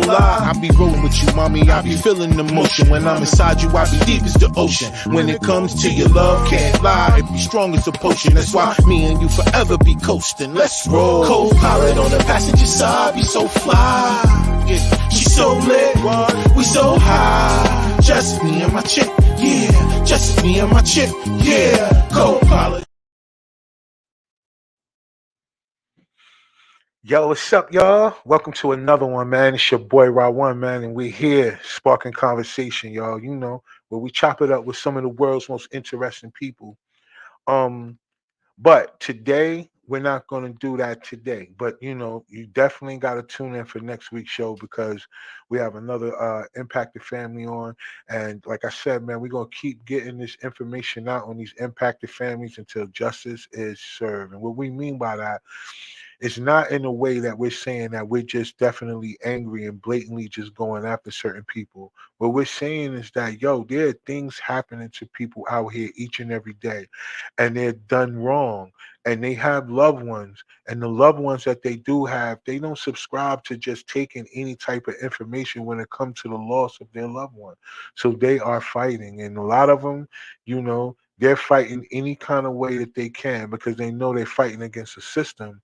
lie. I be rolling with you, mommy, I be feeling the motion. When I'm inside you, I be deep as the ocean. When it comes to your love, can't lie, it be strong as a potion. That's why me and you forever be coasting. Let's roll. Co-pilot on the passenger side, be so fly. Yeah, she so lit, we so high. Just me and my chick, yeah. Just me and my chick, yeah. Co-pilot. Yo, what's up, y'all? Welcome to another one, man. It's your boy Ra1, man, and we're here sparking conversation, y'all. You know, where we chop it up with some of the world's most interesting people. But today we're not going to do that today. But you know, you definitely got to tune in for next week's show because we have another impacted family on. And like I said, man, we're going to keep getting this information out on these impacted families until justice is served. And what we mean by that, it's not in a way that we're saying that we're just definitely angry and blatantly just going after certain people. What we're saying is that, yo, there are things happening to people out here each and every day, and they're done wrong, and they have loved ones, and the loved ones that they do have, they don't subscribe to just taking any type of information when it comes to the loss of their loved one. So they are fighting, and a lot of them, you know, they're fighting any kind of way that they can because they know they're fighting against a system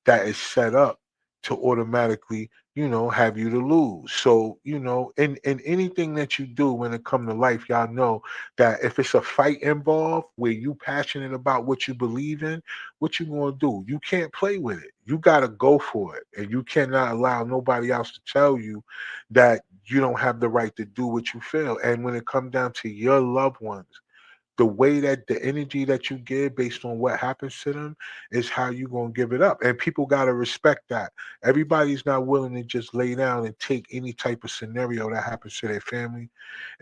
that is set up to automatically, you know, have you to lose. So, you know, in anything that you do when it comes to life, y'all know that if it's a fight involved where you passionate about what you believe in, what you gonna do? You can't play with it. You gotta go for it. And you cannot allow nobody else to tell you that you don't have the right to do what you feel. And when it comes down to your loved ones, the way that the energy that you give based on what happens to them is how you going to give it up. And people got to respect that. Everybody's not willing to just lay down and take any type of scenario that happens to their family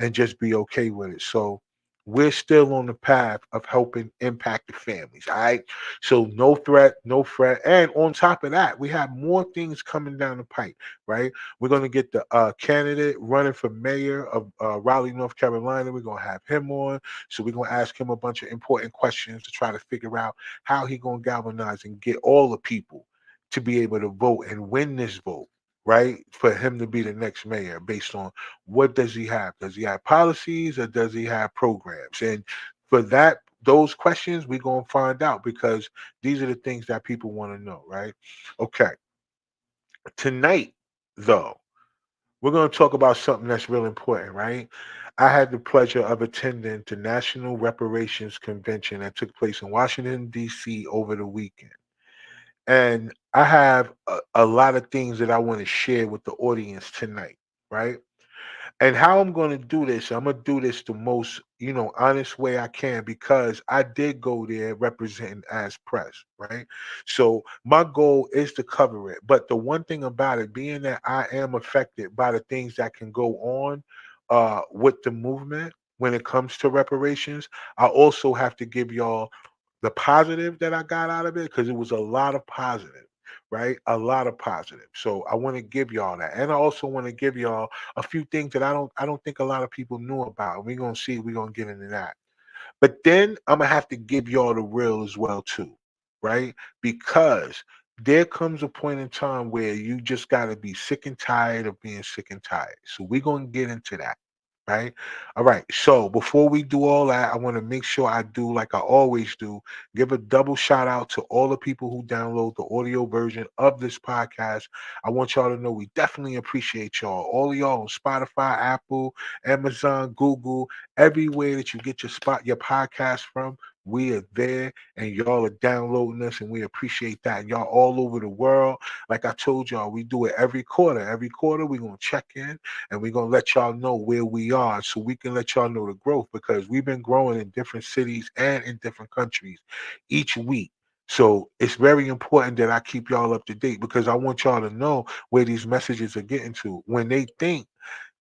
and just be okay with it. So we're still on the path of helping impact the families. All right. So no threat, no fret. And on top of that, we have more things coming down the pipe, right? We're going to get the candidate running for mayor of Raleigh, North Carolina. We're going to have him on. So we're going to ask him a bunch of important questions to try to figure out how he going to galvanize and get all the people to be able to vote and win this vote, right? For him to be the next mayor based on what does he have? Does he have policies or does he have programs? And for that, those questions, we're going to find out because these are the things that people want to know, right? Okay. Tonight, though, we're going to talk about something that's real important, right? I had the pleasure of attending the National Reparations Convention that took place in Washington, D.C. over the weekend. And I have a lot of things that I want to share with the audience tonight, right? And how I'm going to do this, I'm going to do this the most, you know, honest way I can because I did go there representing as press, right? So my goal is to cover it. But the one thing about it, being that I am affected by the things that can go on with the movement when it comes to reparations, I also have to give y'all the positive that I got out of it because it was a lot of positive, right? A lot of positive. So I want to give y'all that, and I also want to give y'all a few things that I don't think a lot of people knew about. We're gonna see. We're gonna get into that. But then I'm gonna have to give y'all the real as well too, right? Because there comes a point in time where you just gotta be sick and tired of being sick and tired. So we're gonna get into that. Right. All right. So before we do all that, I want to make sure I do like I always do, give a double shout out to all the people who download the audio version of this podcast. I want y'all to know we definitely appreciate y'all. All of y'all on Spotify, Apple, Amazon, Google, everywhere that you get your podcast from. We are there and y'all are downloading us and we appreciate that. And y'all all over the world. Like I told y'all, we do it every quarter. Every quarter, we're going to check in and we're going to let y'all know where we are so we can let y'all know the growth because we've been growing in different cities and in different countries each week. So it's very important that I keep y'all up to date because I want y'all to know where these messages are getting to. When they think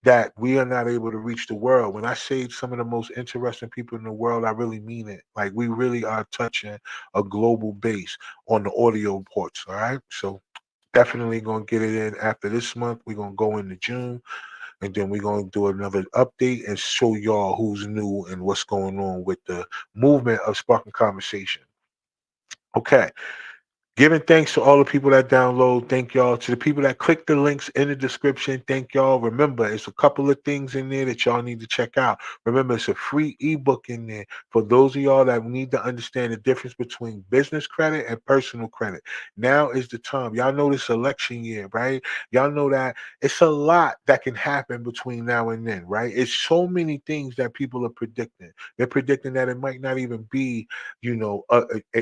that we are not able to reach the world. When I say some of the most interesting people in the world, I really mean it. Like we really are touching a global base on the audio ports. All right. So definitely gonna get it in after this month. We're gonna go into June and then we're gonna do another update and show y'all who's new and what's going on with the movement of sparking conversation. Okay. Giving thanks to all the people that download. Thank y'all. To the people that click the links in the description. Thank y'all. Remember, it's a couple of things in there that y'all need to check out. Remember, it's a free ebook in there for those of y'all that need to understand the difference between business credit and personal credit. Now is the time. Y'all know this election year, right? Y'all know that it's a lot that can happen between now and then, right? It's so many things that people are predicting. They're predicting that it might not even be, an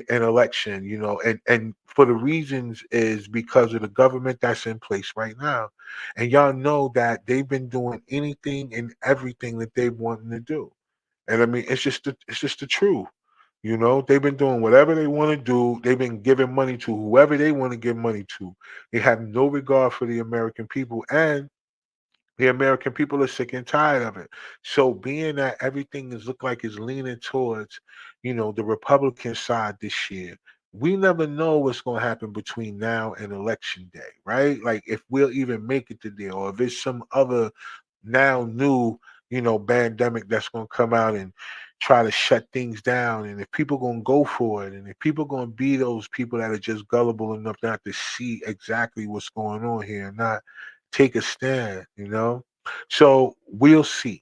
election, and for the reasons is because of the government that's in place right now. And y'all know that they've been doing anything and everything that they want to do. And I mean, it's just the truth. They've been doing whatever they want to do. They've been giving money to whoever they want to give money to. They have no regard for the American people, and the American people are sick and tired of it. So being that everything is look like is leaning towards, the Republican side this year, we never know what's going to happen between now and election day, right? Like if we'll even make it to there, or if it's some other now new, pandemic that's going to come out and try to shut things down, and if people going to go for it, and if people going to be those people that are just gullible enough not to see exactly what's going on here and not take a stand. So we'll see,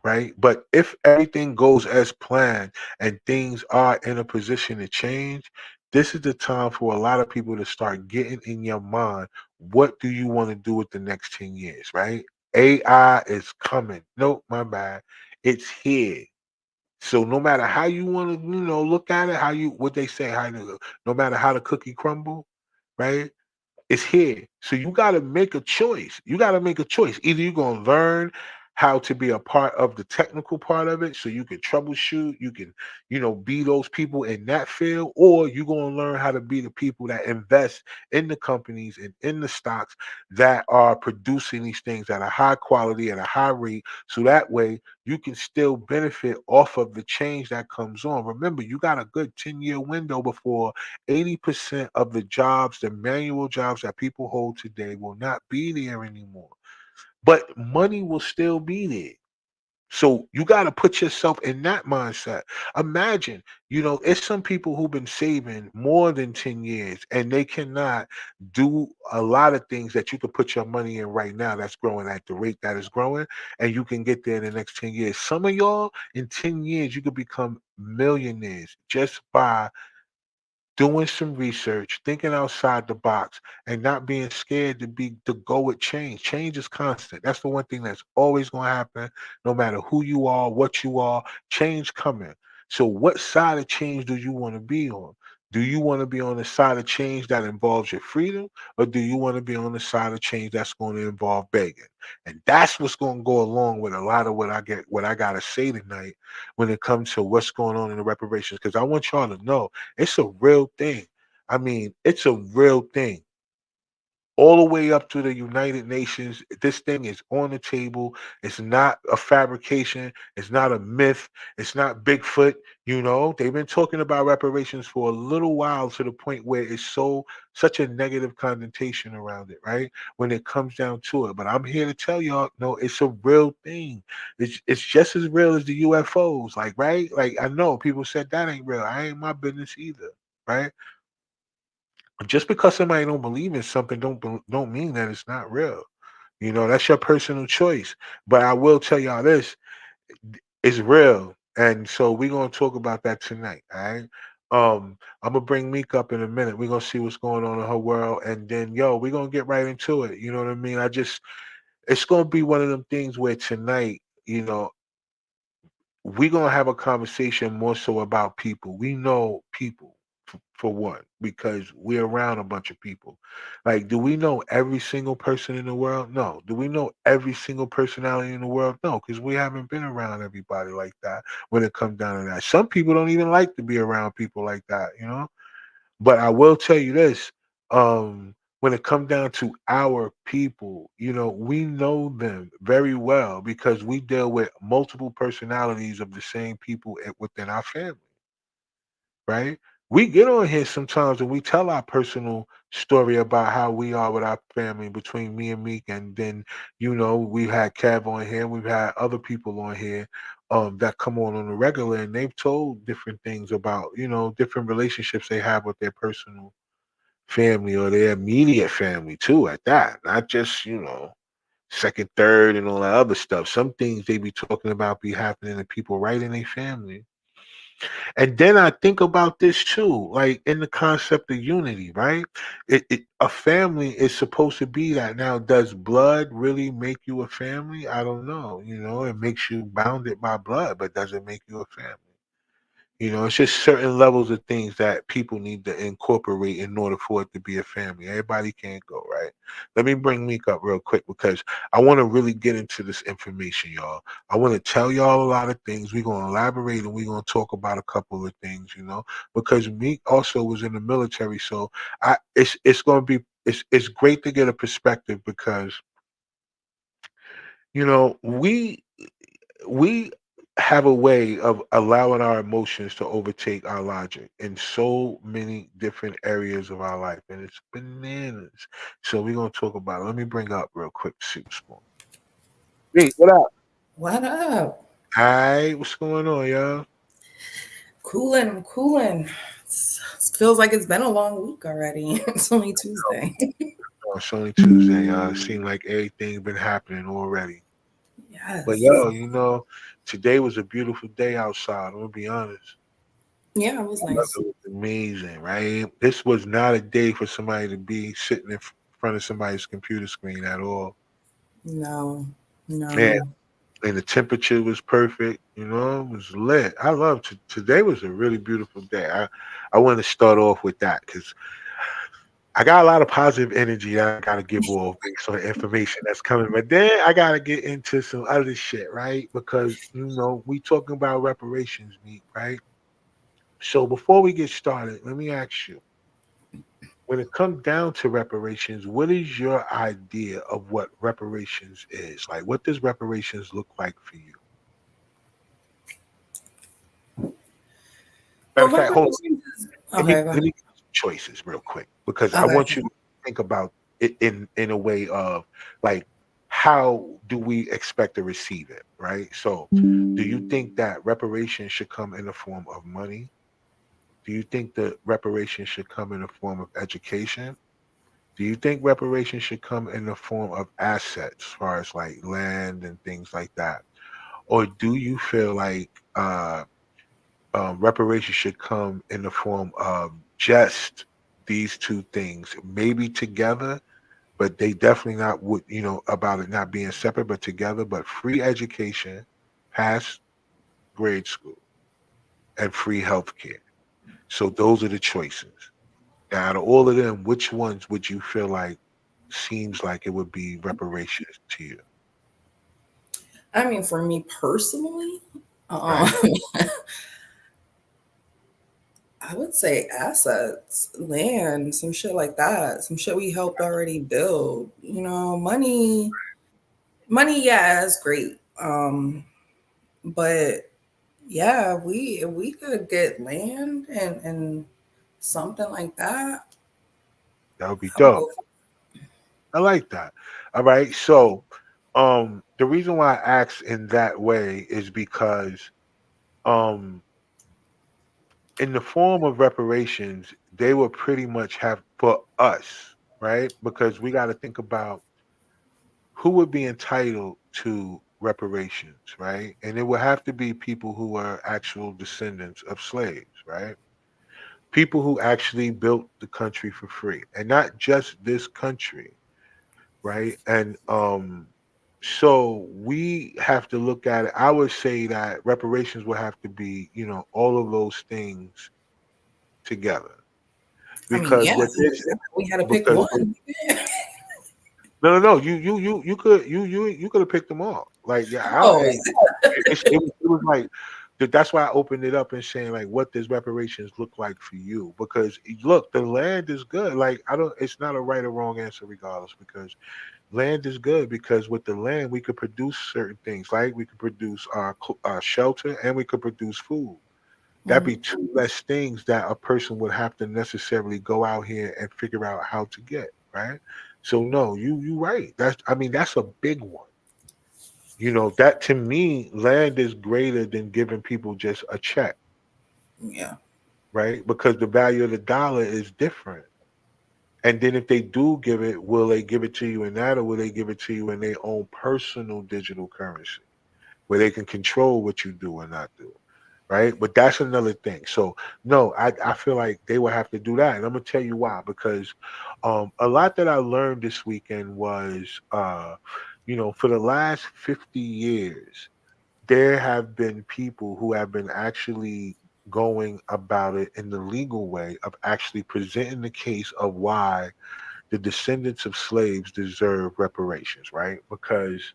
right? But if everything goes as planned and things are in a position to change, this is the time for a lot of people to start getting in your mind, what do you want to do with the next 10 years, right? AI is coming. Nope, my bad. It's here. So no matter how you want to, look at it, how you what they say, no matter how the cookie crumble, right? It's here. So you got to make a choice. You got to make a choice. Either you're going to learn how to be a part of the technical part of it so you can troubleshoot, you can, be those people in that field, or you're going to learn how to be the people that invest in the companies and in the stocks that are producing these things at a high quality, at a high rate. So that way you can still benefit off of the change that comes on. Remember, you got a good 10-year window before 80% of the jobs, the manual jobs that people hold today, will not be there anymore. But money will still be there. So you got to put yourself in that mindset. Imagine, it's some people who've been saving more than 10 years and they cannot do a lot of things that you could put your money in right now that's growing at the rate that is growing, and you can get there in the next 10 years. Some of y'all, in 10 years, you could become millionaires just by doing some research, thinking outside the box, and not being scared to go with change. Change is constant. That's the one thing that's always going to happen, no matter who you are, what you are. Change coming. So, what side of change do you want to be on? Do you want to be on the side of change that involves your freedom, or do you want to be on the side of change that's going to involve begging? And that's what's going to go along with a lot of what I gotta say tonight when it comes to what's going on in the reparations. Because I want y'all to know it's a real thing. I mean, it's a real thing. All the way up to the United Nations, this thing is on the table. It's not a fabrication. It's not a myth. It's not Bigfoot. They've been talking about reparations for a little while to the point where it's such a negative connotation around it, right? When it comes down to it. But I'm here to tell y'all, no, it's a real thing. It's just as real as the UFOs, like, right? Like, I know people said that ain't real. I ain't my business either, right? Just because somebody don't believe in something don't mean that it's not real. That's your personal choice. But I will tell y'all this: it's real, and so we're gonna talk about that tonight. All right. I'm gonna bring Meek up in a minute. We're gonna see what's going on in her world, and then we're gonna get right into it. You know what I mean? It's gonna be one of them things where tonight, we're gonna have a conversation more so about people. We know people for one because we're around a bunch of people. Like, do we know every single person in the world? No. Do we know every single personality in the world? No, because we haven't been around everybody like that. When it comes down to that, some people don't even like to be around people like that. But I will tell you this. When it comes down to our people, we know them very well because we deal with multiple personalities of the same people within our family, right? We get on here sometimes and we tell our personal story about how we are with our family between me and Meek, and then we've had Kev on here, we've had other people on here that come on the regular, and they've told different things about different relationships they have with their personal family or their immediate family too at that, not just, second, third, and all that other stuff. Some things they be talking about be happening to people right in their family. And then I think about this too, like in the concept of unity, right? A family is supposed to be that. Now, does blood really make you a family? I don't know. It makes you bounded by blood, but does it make you a family? It's just certain levels of things that people need to incorporate in order for it to be a family. Everybody can't go, right? Let me bring Meek up real quick because I want to really get into this information, y'all. I want to tell y'all a lot of things. We're going to elaborate and we're going to talk about a couple of things, because Meek also was in the military. So it's going to be, it's great to get a perspective because, we have a way of allowing our emotions to overtake our logic in so many different areas of our life, and it's bananas. So we're gonna talk about it. Let me bring up real quick, Super Spoon. Hey, what up? What up? Hi, what's going on, y'all? Cooling. Feels like it's been a long week already. It's only Tuesday. Oh, it's only Tuesday, y'all. It seems like everything been happening already. But Yes. yo, today was a beautiful day outside. I'm gonna be honest. Yeah, it was It nice. was amazing, right? This was not a day for somebody to be sitting in front of somebody's computer screen at all. No, And, no. and the temperature was perfect. It was lit. I love today was a really beautiful day. I want to start off with that because I got a lot of positive energy that I got to give off based on the information that's coming. But then I got to get into some other shit, right? Because, we talking about reparations, Meek, right? So before we get started, let me ask you, when it comes down to reparations, what is your idea of what reparations is? Like, what does reparations look like for you? Matter Well, of fact, hold on. reparations is Let me okay. Go let ahead. me give you some choices real quick because I Okay. want you to think about it in a way of like how do we expect to receive it, right? So, do you think that reparations should come in the form of money? Do you think that reparations should come in the form of education? Do you think reparations should come in the form of assets, as far as like land and things like that? Or do you feel like reparations should come in the form of just these two things, maybe together, but they definitely not would, about it not being separate, but together, but free education, past grade school, and free healthcare. So those are the choices. Now, out of all of them, which ones would you feel like seems like it would be reparations to you? I mean, for me personally, um, Right. I would say assets, land, some shit like that. Some shit we helped already build. Money, yeah, is great. But yeah, if we could get land and something like that, That would be I would dope. go for I like that. All right. So, the reason why I ask in that way is because, um, in the form of reparations, they will pretty much have for us, right? Because we got to think about who would be entitled to reparations, right? And it would have to be people who are actual descendants of slaves, right? People who actually built the country for free, and not just this country, right? And so we have to look at it. I would say that reparations would have to be, all of those things together. I mean, Because yeah, what this we had to pick because one. no, you could you could have picked them all. Like, yeah, Oh, it was like that's why I opened it up and saying, like, what does reparations look like for you? Because look, the land is good. Like, I don't, it's not a right or wrong answer regardless, because land is good, because with the land we could produce certain things, like we could produce shelter, and we could produce food. That'd mhm. be two less things that a person would have to necessarily go out here and figure out how to get, right? So no, you right. That's a big one. That to me, land is greater than giving people just a check, Yeah. right? Because the value of the dollar is different. And then if they do give it, will they give it to you in that, or will they give it to you in their own personal digital currency where they can control what you do or not do? Right. But that's another thing. So no, I feel like they will have to do that. And I'm gonna tell you why, because a lot that I learned this weekend was for the last 50 years, there have been people who have been actually going about it in the legal way of actually presenting the case of why the descendants of slaves deserve reparations, right? Because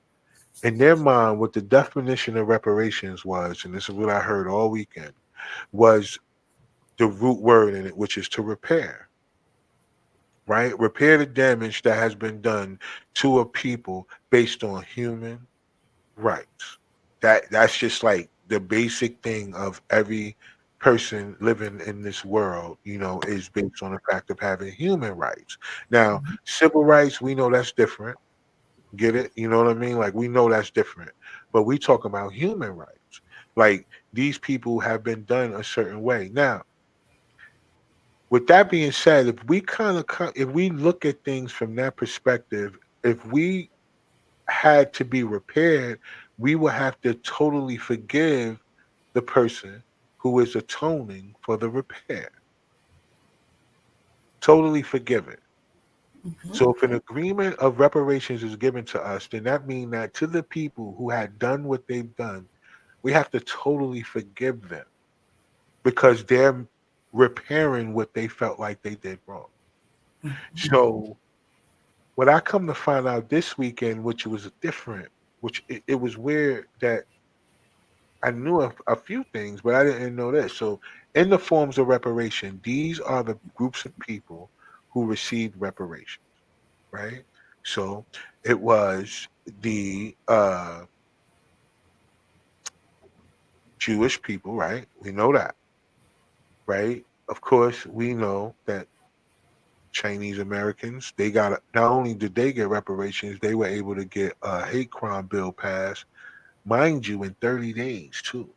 in their mind, what the definition of reparations was, and this is what I heard all weekend, was the root word in it, which is to repair, right? Repair the damage that has been done to a people based on human rights. That's just like the basic thing of every person living in this world, is based on the fact of having human rights. Now, civil rights, we know that's different. Get it? You know what I mean? Like we know that's different. But we talk about human rights. Like these people have been done a certain way. Now, with that being said, if we if we look at things from that perspective, if we had to be repaired, we would have to totally forgive the person who is atoning for the repair. Totally forgive it. Mhm. So if an agreement of reparations is given to us, then that means that to the people who had done what they've done, we have to totally forgive them because they're repairing what they felt like they did wrong. Mhm. So what I come to find out this weekend, which was different, which it was weird that I knew a few things, but I didn't know this. So, in the forms of reparation, these are the groups of people who received reparations, right? So, it was the Jewish people, right? We know that, right? Of course, we know that Chinese Americans, they got not only did they get reparations, they were able to get a hate crime bill passed, mind you, in 30 days too.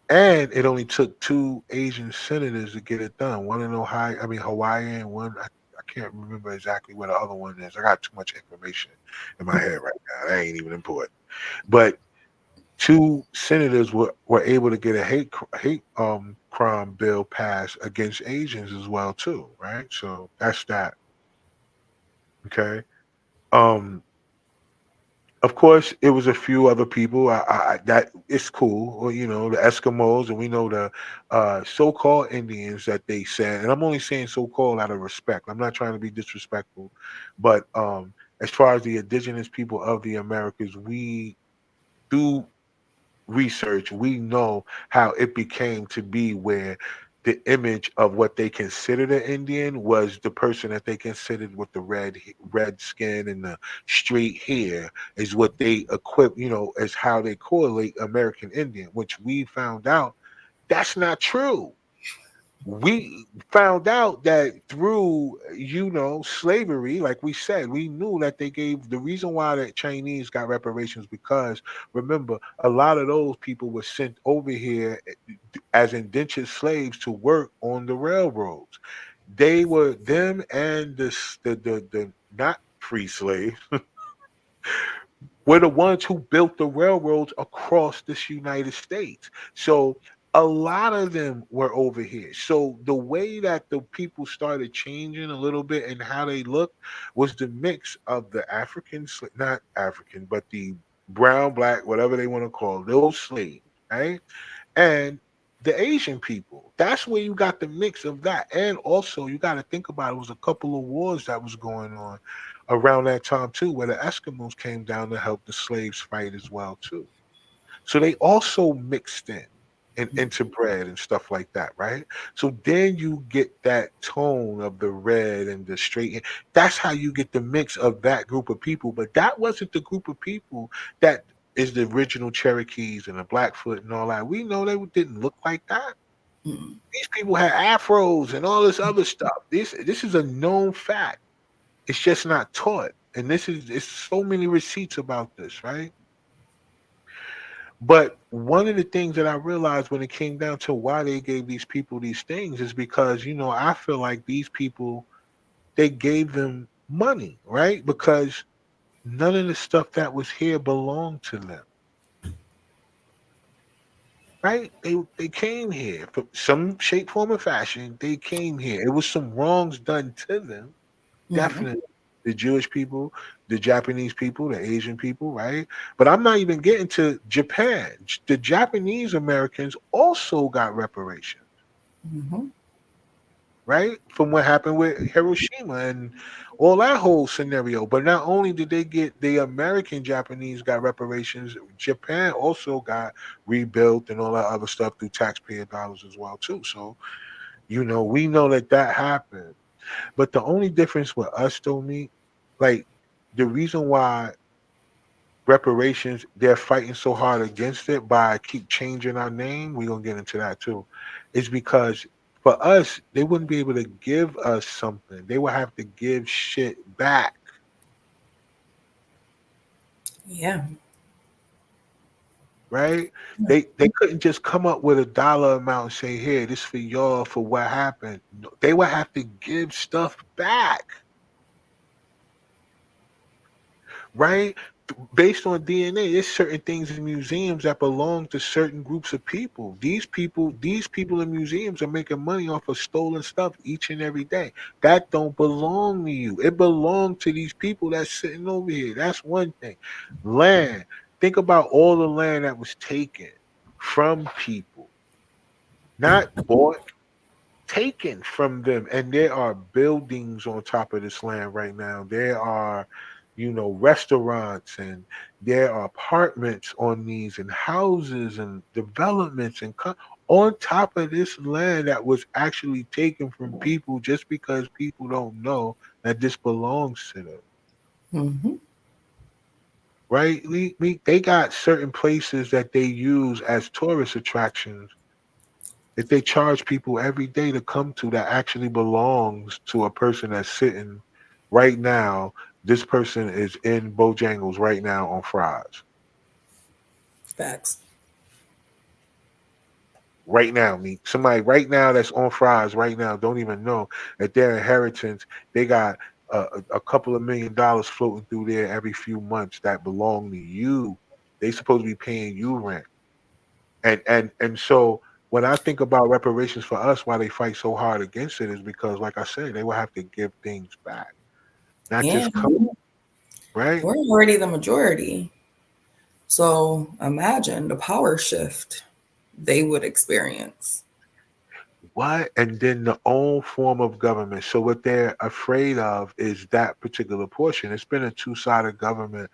And it only took two Asian senators to get it done. One in Ohio, I mean Hawaii, and one I can't remember exactly where the other one is. I got too much information in my head right now. That ain't even important. But two senators were able to get a hate crime bill passed against Asians as well too, right? So that's that. Okay. Um Of course, it was a few other people. That it's cool, or the Eskimos, and we know the so-called Indians that they said. And I'm only saying so-called out of respect. I'm not trying to be disrespectful, but as far as the indigenous people of the Americas, we do research, we know how it became to be where the image of what they considered an Indian was the person that they considered with the red skin and the straight hair is what they equip, as how they correlate American Indian, which we found out that's not true. We found out that through slavery, like we said, we knew that they gave the reason why the Chinese got reparations because remember a lot of those people were sent over here as indentured slaves to work on the railroads. They were them and the not free slaves were the ones who built the railroads across this United States. So a lot of them were over here. So the way that the people started changing a little bit and how they looked was the mix of the not African, but the brown, black, whatever they want to call it, those slaves, right? And the Asian people. That's where you got the mix of that. And also you got to think about it was a couple of wars that was going on around that time too, where the Eskimos came down to help the slaves fight as well too. So they also mixed in and interbred and stuff like that, right? So then you get that tone of the red and the straight. That's how you get the mix of that group of people. But that wasn't the group of people that is the original Cherokees and the Blackfoot and all that. We know they didn't look like that. Mhm. These people had afros and all this other stuff. This is a known fact. It's just not taught. And this is it's so many receipts about this, right? But one of the things that I realized when it came down to why they gave these people these things is because, I feel like these people they gave them money, right? Because none of the stuff that was here belonged to them, right? They came here for some shape, form, or fashion. They came here. It was some wrongs done to them, Mhm. definitely. The Jewish people, the Japanese people, the Asian people, right? But I'm not even getting to Japan. The Japanese Americans also got reparations, Mhm. right? From what happened with Hiroshima and all that whole scenario. But not only did they get the American Japanese got reparations, Japan also got rebuilt and all that other stuff through taxpayer dollars as well too. So we know that that happened. But the only difference with us, though, me, like the reason why reparations they're fighting so hard against it by keep changing our name, we're gonna get into that too, is because for us they wouldn't be able to give us something. They would have to give shit back, Yeah. right? They couldn't just come up with a dollar amount and say, here, this for y'all for what happened. No, they would have to give stuff back, right? Based on DNA, there's certain things in museums that belong to certain groups of people. These people in museums are making money off of stolen stuff each and every day. That don't belong to you. It belonged to these people that's sitting over here. That's one thing. Land. Think about all the land that was taken from people, not bought, taken from them, and there are buildings on top of this land right now. There are restaurants, and there are apartments on these, and houses and developments on top of this land that was actually taken from people just because people don't know that this belongs to them, Mhm. right? They got certain places that they use as tourist attractions that they charge people every day to come to that actually belongs to a person that's sitting right now. This person is in Bojangles right now on fries. Facts. Right now, me somebody right now that's on fries right now don't even know that their inheritance they got a couple of $1 million floating through there every few months that belong to you. They supposed to be paying you rent. And so when I think about reparations for us, why they fight so hard against it is because, like I said, they will have to give things back, not just come And right. we're already the majority. So imagine the power shift they would experience. What? And then the own form of government. So what they're afraid of is that particular portion. It's been a two-sided government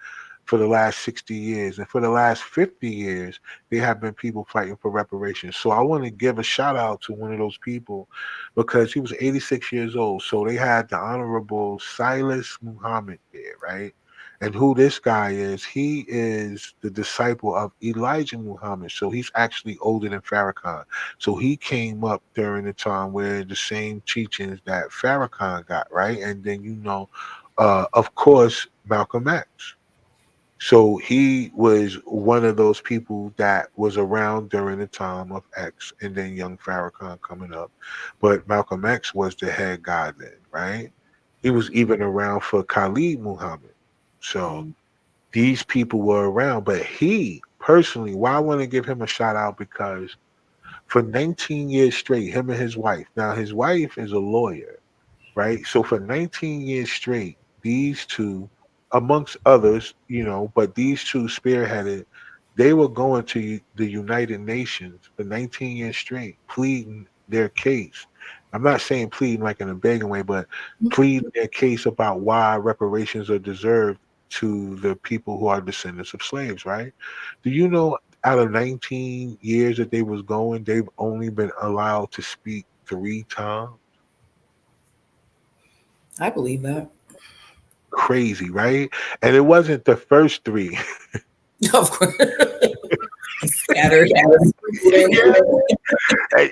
for the last 60 years. And for the last 50 years, there have been people fighting for reparations. So I want to give a shout out to one of those people because he was 86 years old. So they had the Honorable Silas Muhammad there, right? And who this guy is, he is the disciple of Elijah Muhammad. So he's actually older than Farrakhan. So he came up during the time where the same teachings that Farrakhan got, right? And then of course, Malcolm X. So he was one of those people that was around during the time of X and then young Farrakhan coming up. But Malcolm X was the head guy then, right? He was even around for Khalid Muhammad. So Mm. these people were around, but he personally, why I want to give him a shout out because for 19 years straight, him and his wife. Now, his wife is a lawyer, right? So for 19 years straight, these two, amongst others, but these two spearheaded, they were going to the United Nations for 19 years straight, pleading their case. I'm not saying pleading like in a begging way, but pleading their case about why reparations are deserved to the people who are descendants of slaves, right? Do you know out of 19 years that they was going, they've only been allowed to speak 3 times? I believe that. Crazy, right? And it wasn't the first three. Of course. Scattered and sprinkled Yeah. in.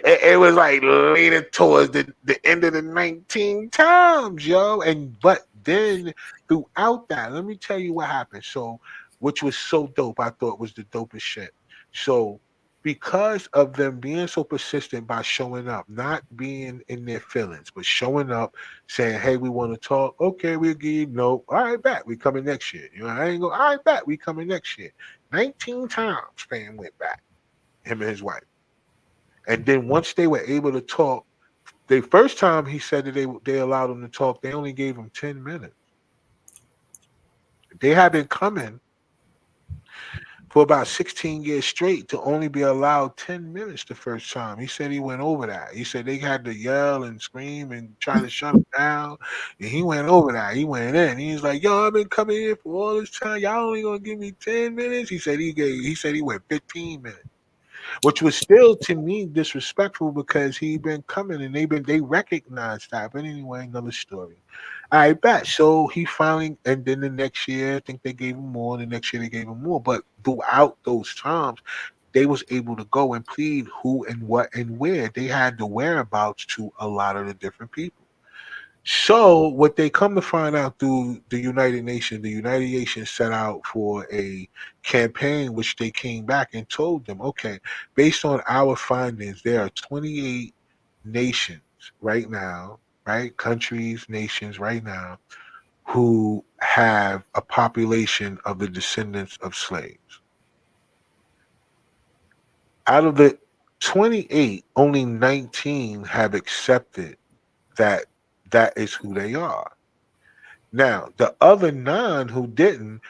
It was like later towards the end of the 19 times, yo. And but then throughout that, let me tell you what happened. So, which was so dope, I thought was the dopest shit. So because of them being so persistent by showing up, not being in their feelings, but showing up, saying, "Hey, we want to talk. Okay, we'll give you no. All right, back. We coming next year. I ain't go. All right, back. We coming next year." 19 times, Fam went back. Him and his wife, and then once they were able to talk, the first time he said that they allowed him to talk, they only gave him 10 minutes. They had been coming for about 16 years straight to only be allowed 10 minutes the first time. He said he went over that. He said they had to yell and scream and try to shut him down. And he went over that. He went in. He was like, "Yo, I've been coming here for all this time. Y'all only gonna give me 10 minutes?" He said he went 15 minutes. Which was still to me disrespectful because he been coming and they recognized that. But anyway, another story. I bet. So he finally, and then the next year, I think they gave him more. The next year they gave him more. But throughout those times, they was able to go and plead who and what and where. They had the whereabouts to a lot of the different people. So what they come to find out through the United Nations set out for a campaign which they came back and told them, okay, based on our findings, there are 28 nations right now, right? Countries, nations right now who have a population of the descendants of slaves. Out of the 28, only 19 have accepted that that is who they are. Now, the other nine who didn't,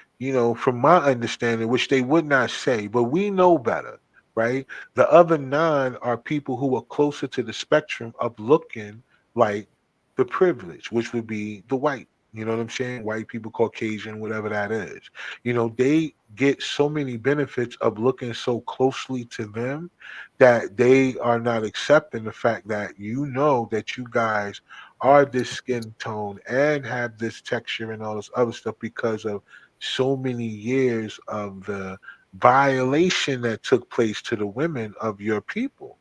from my understanding, which they would not say, but we know better, right? The other nine are people who are closer to the spectrum of looking like the privilege, which would be the white. You know what I'm saying? White people, Caucasian, whatever that is. They get so many benefits of looking so closely to them that they are not accepting the fact that that you guys are this skin tone and have this texture and all this other stuff because of so many years of the violation that took place to the women of your people,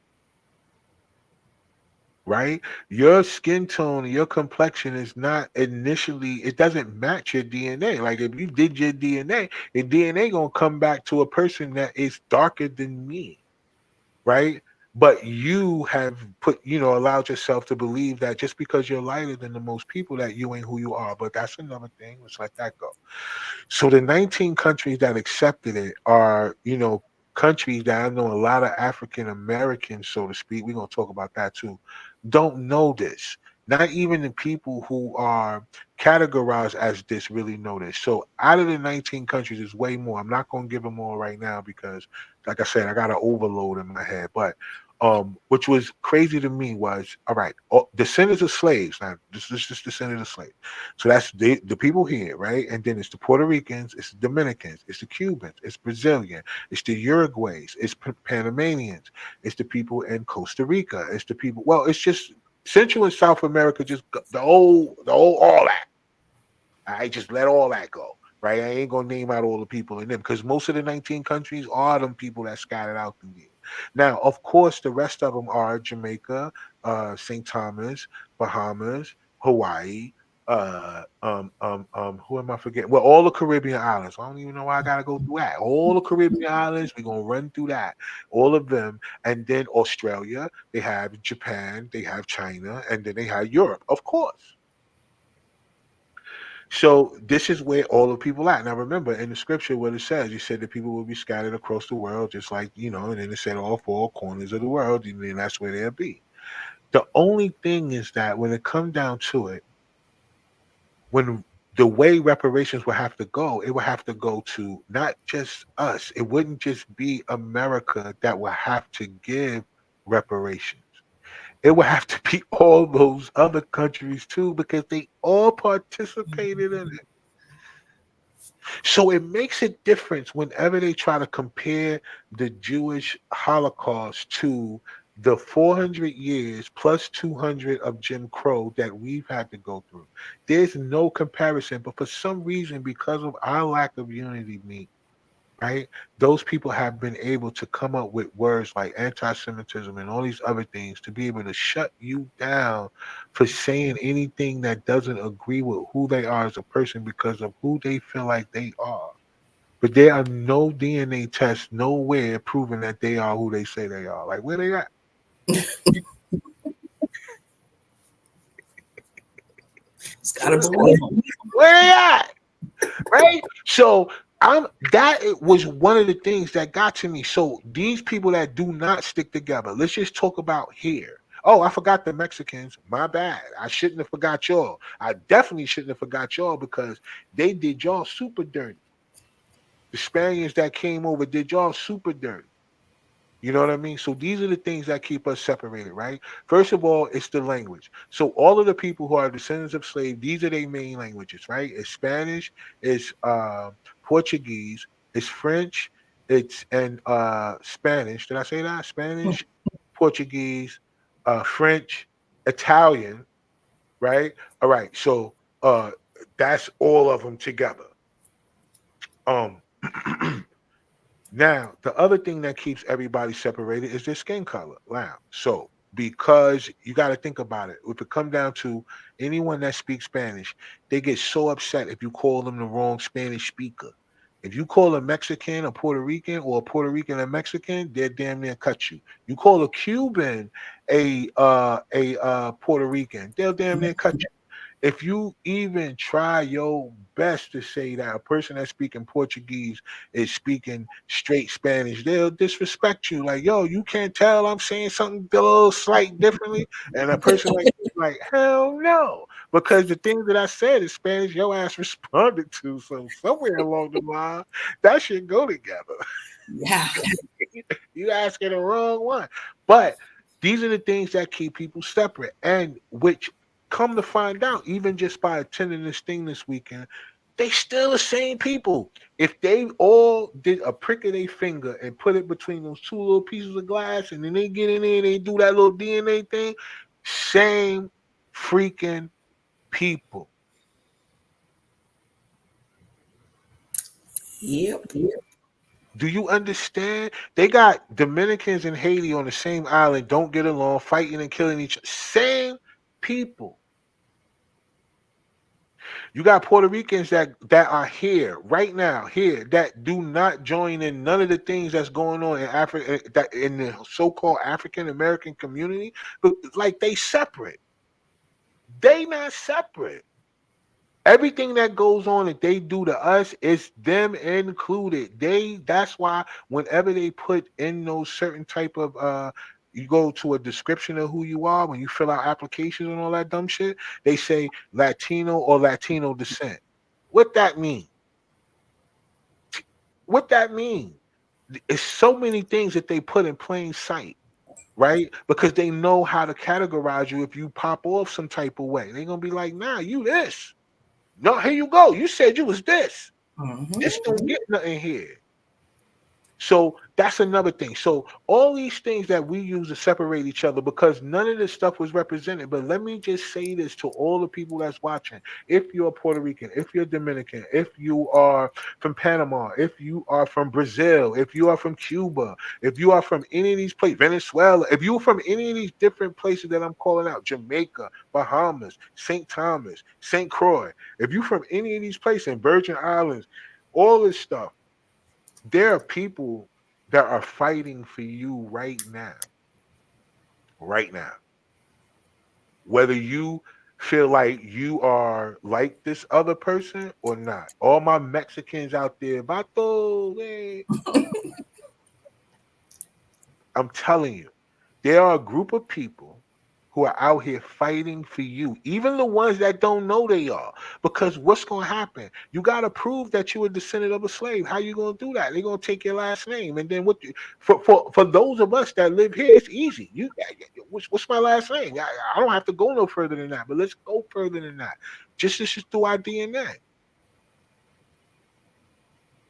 right? Your skin tone, your complexion is not initially, it doesn't match your DNA. Like if you did your DNA gonna come back to a person that is darker than me, right? But you have allowed yourself to believe that just because you're lighter than the most people that you ain't who you are. But that's another thing. Let's let that go. So the 19 countries that accepted it are, countries that I know a lot of African Americans, so to speak, we're going to talk about that too, don't know this. Not even the people who are categorized as this really know this. So out of the 19 countries, there's way more. I'm not going to give them all right now because, like I said, I got an overload in my head. But which was crazy to me was, all right, descendants of slaves. Now, this is just descendants of slaves. So that's the people here, right? And then it's the Puerto Ricans, it's the Dominicans, it's the Cubans, it's Brazilian, it's the Uruguays, it's Panamanians, it's the people in Costa Rica, it's the people. Well, it's just Central and South America, just all that. I just let all that go, right? I ain't gonna name out all the people in them because most of the 19 countries are them people that scattered out through here. Now, of course, the rest of them are Jamaica, St. Thomas, Bahamas, Hawaii. Who am I forgetting? Well, all the Caribbean islands. I don't even know why I gotta go through that. All the Caribbean islands, we're gonna run through that. All of them, and then Australia. They have Japan, they have China, and then they have Europe, of course. So this is where all the people at. Now remember in the scripture what it says, you said that people will be scattered across the world, just like, and then it said all four corners of the world, and then that's where they'll be. The only thing is that when it comes down to it, when the way reparations will have to go, it will have to go to not just us. It wouldn't just be America that will have to give reparations. It would have to be all those other countries too, because they all participated in it. So it makes a difference whenever they try to compare the Jewish Holocaust to the 400 years plus 200 of Jim Crow that we've had to go through. There's no comparison, but for some reason, because of our lack of unity, right? Those people have been able to come up with words like anti-Semitism and all these other things to be able to shut you down for saying anything that doesn't agree with who they are as a person because of who they feel like they are. but there are no DNA tests nowhere proving that they are who they say they are. Like, where they at? Just gotta believe them. Where they at? Right? So it was one of the things that got to me. So these people that do not stick together, let's just talk about here. Oh, I forgot the Mexicans. My bad. I shouldn't have forgot y'all. I definitely shouldn't have forgot y'all because they did y'all super dirty. The Spaniards that came over did y'all super dirty. You know what I mean? So these are the things that keep us separated, right? First of all, it's the language. So all of the people who are descendants of slaves, these are their main languages, right? It's Spanish, it's Portuguese, it's French, it's and Spanish. Did I say that? Spanish, Portuguese, French, Italian, right? All right. So that's all of them together. Um Now, the other thing that keeps everybody separated is their skin color. Wow. So, because you got to think about it, if it come down to anyone that speaks Spanish, they get so upset if you call them the wrong Spanish speaker. If you call a Mexican a Puerto Rican or a Puerto Rican a Mexican, they're damn near cut you. You call a Cuban a Puerto Rican, they'll damn near cut you. If you even try your best to say that a person that's speaking Portuguese is speaking straight Spanish, they'll disrespect you. Like, yo, you can't tell I'm saying something a little slight differently. And a person like, hell no. Because the things that I said in Spanish, your ass responded to. So somewhere along the line, that should go together. Yeah. You asking the wrong one. But these are the things that keep people separate. And which come to find out, even just by attending this thing this weekend, they still the same people. If they all did a prick of their finger and put it between those two little pieces of glass, and then they get in there and they do that little DNA thing, same freaking people. Yep. Do you understand? They got Dominicans and Haiti on the same island, don't get along, fighting and killing each other. Same people. You got Puerto Ricans that are here right now, here that do not join in none of the things that's going on in Africa, that in the so-called African American community, but like they separate. They not separate. Everything that goes on that they do to us is them included. That's why whenever they put in those certain type of you go to a description of who you are when you fill out applications and all that dumb shit, they say Latino or Latino descent. What that mean? What that mean? It's so many things that they put in plain sight, right? Because they know how to categorize you if you pop off some type of way. They're gonna be like, nah, you this. No, here you go. You said you was this. This don't get nothing here. So that's another thing. So all these things that we use to separate each other because none of this stuff was represented. But let me just say this to all the people that's watching. If you're Puerto Rican, if you're Dominican, if you are from Panama, if you are from Brazil, if you are from Cuba, if you are from any of these places, Venezuela, if you're from any of these different places that I'm calling out, Jamaica, Bahamas, St. Thomas, St. Croix, if you're from any of these places, in Virgin Islands, all this stuff, there are people that are fighting for you right now. Right now. Whether you feel like you are like this other person or not. All my Mexicans out there, Vato, hey. I'm telling you, there are a group of people who are out here fighting for you, even the ones that don't know they are. Because what's going to happen? You got to prove that you were descendant of a slave. How you going to do that? They're going to take your last name, and then for those of us that live here, it's easy. What's my last name? I don't have to go no further than that. But let's go further than that. Just through our DNA.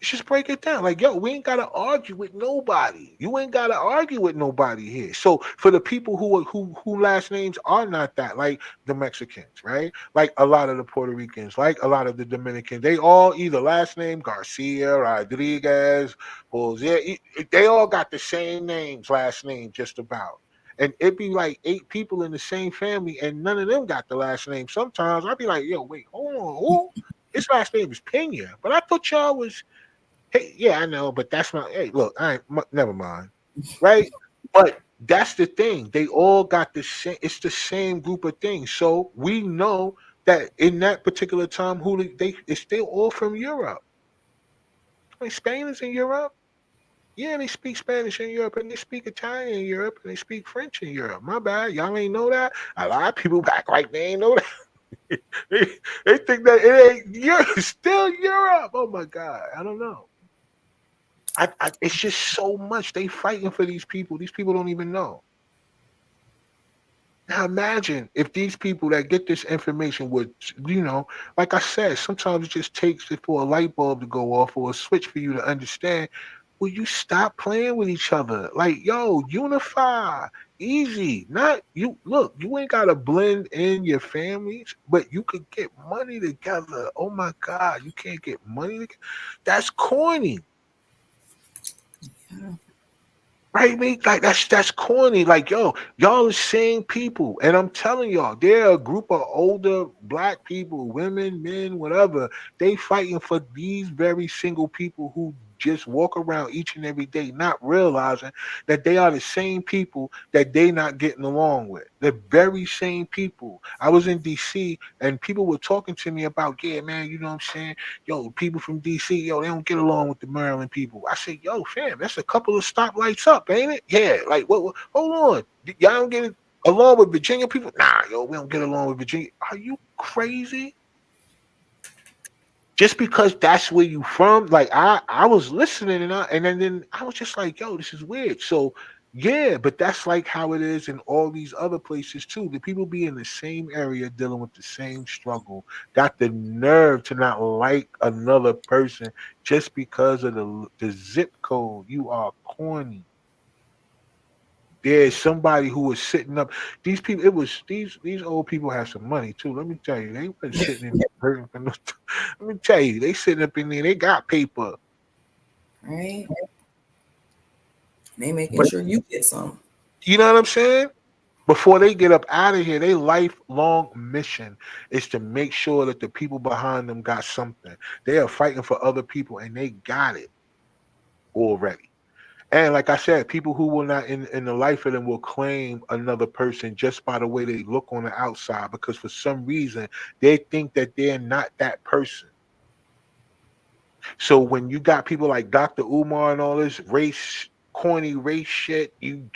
Just break it down. Like, yo, we ain't gotta argue with nobody. You ain't gotta argue with nobody here. So for the people who last names are not that, like the Mexicans, right? Like a lot of the Puerto Ricans, like a lot of the Dominicans, they all either last name Garcia, Rodriguez, Jose. They all got the same names, last name, just about. And it'd be like 8 people in the same family, and none of them got the last name. Sometimes I'd be like, yo, wait, hold on, who? His last name is Pena, but I thought y'all was Hey, yeah, I know, but that's not. Hey, look, never mind, right? But that's the thing. They all got the same. It's the same group of things. So we know that in that particular time, who it's still all from Europe. Like Spain is in Europe. Yeah, they speak Spanish in Europe, and they speak Italian in Europe, and they speak French in Europe. My bad, y'all ain't know that. A lot of people back like they ain't know that. they, they think that it ain't Europe. It's still Europe. Oh my God, I don't know. It's just so much. They fighting for these people. These people don't even know. Now imagine if these people that get this information would, like I said, sometimes it just takes it for a light bulb to go off or a switch for you to understand. Will you stop playing with each other? Like, yo, unify. Easy. Not you look, you ain't gotta blend in your families, but you could get money together. Oh my God, you can't get money together. That's corny. Yeah. Right, me? Like that's corny. Like, yo, y'all the same people. And I'm telling y'all, they're a group of older black people, women, men, whatever. They fighting for these very single people who just walk around each and every day, not realizing that they are the same people that they not getting along with. The very same people. I was in DC and people were talking to me about, yeah, man, you know what I'm saying? Yo, people from DC, yo, they don't get along with the Maryland people. I said, yo, fam, that's a couple of stoplights up, ain't it? Yeah, like what hold on. Y'all don't get along with Virginia people? Nah, yo, we don't get along with Virginia. Are you crazy? Just because that's where you from, like I was listening and then I was just like, yo, this is weird. So yeah, but that's like how it is in all these other places too. The people be in the same area dealing with the same struggle, got the nerve to not like another person just because of the zip code. You are corny. There's somebody who was sitting up. These people, it was these old people have some money too. Let me tell you, they weren't sitting in hurting for no. Let me tell you, they sitting up in there. They got paper, Right. They making but sure you get some. you know what I'm saying. Before they get up out of here, their lifelong mission is to make sure that the people behind them got something. They are fighting for other people, and they got it already. And like I said, people who will not in the life of them will claim another person just by the way they look on the outside because for some reason they think that they're not that person. So when you got people like Dr. Umar and all this race, corny race shit, you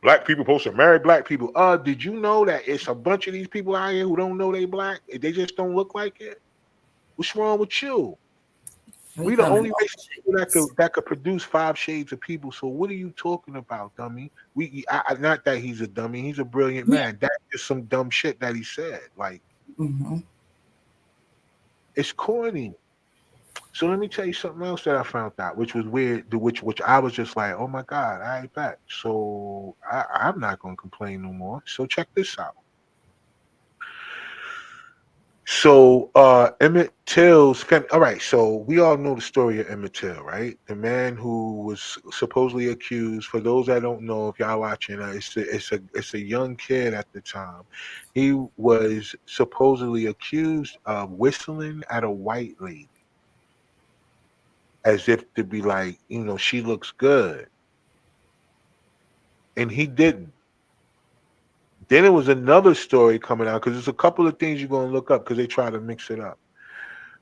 black people supposed to marry black people. Did you know that it's a bunch of these people out here who don't know they black? They just don't look like it. What's wrong with you? We We the come in only all race of people shapes. that could produce five shades of people. So what are you talking about, dummy? Not that he's a dummy. He's a brilliant Yeah. man. That's just some dumb shit that he said. Like Hmm. it's corny. So let me tell you something else that I found out, which was weird. Which I was just like, oh my God, I ain't back. So I'm not gonna complain no more. So check this out. So Emmett Till's family. All right, so we all know the story of Emmett Till, right? The man who was supposedly accused. For those that don't know, if y'all watching, it's a young kid at the time. He was supposedly accused of whistling at a white lady, as if to be like, she looks good, and he didn't. Then there was another story coming out because there's a couple of things you're gonna look up because they try to mix it up.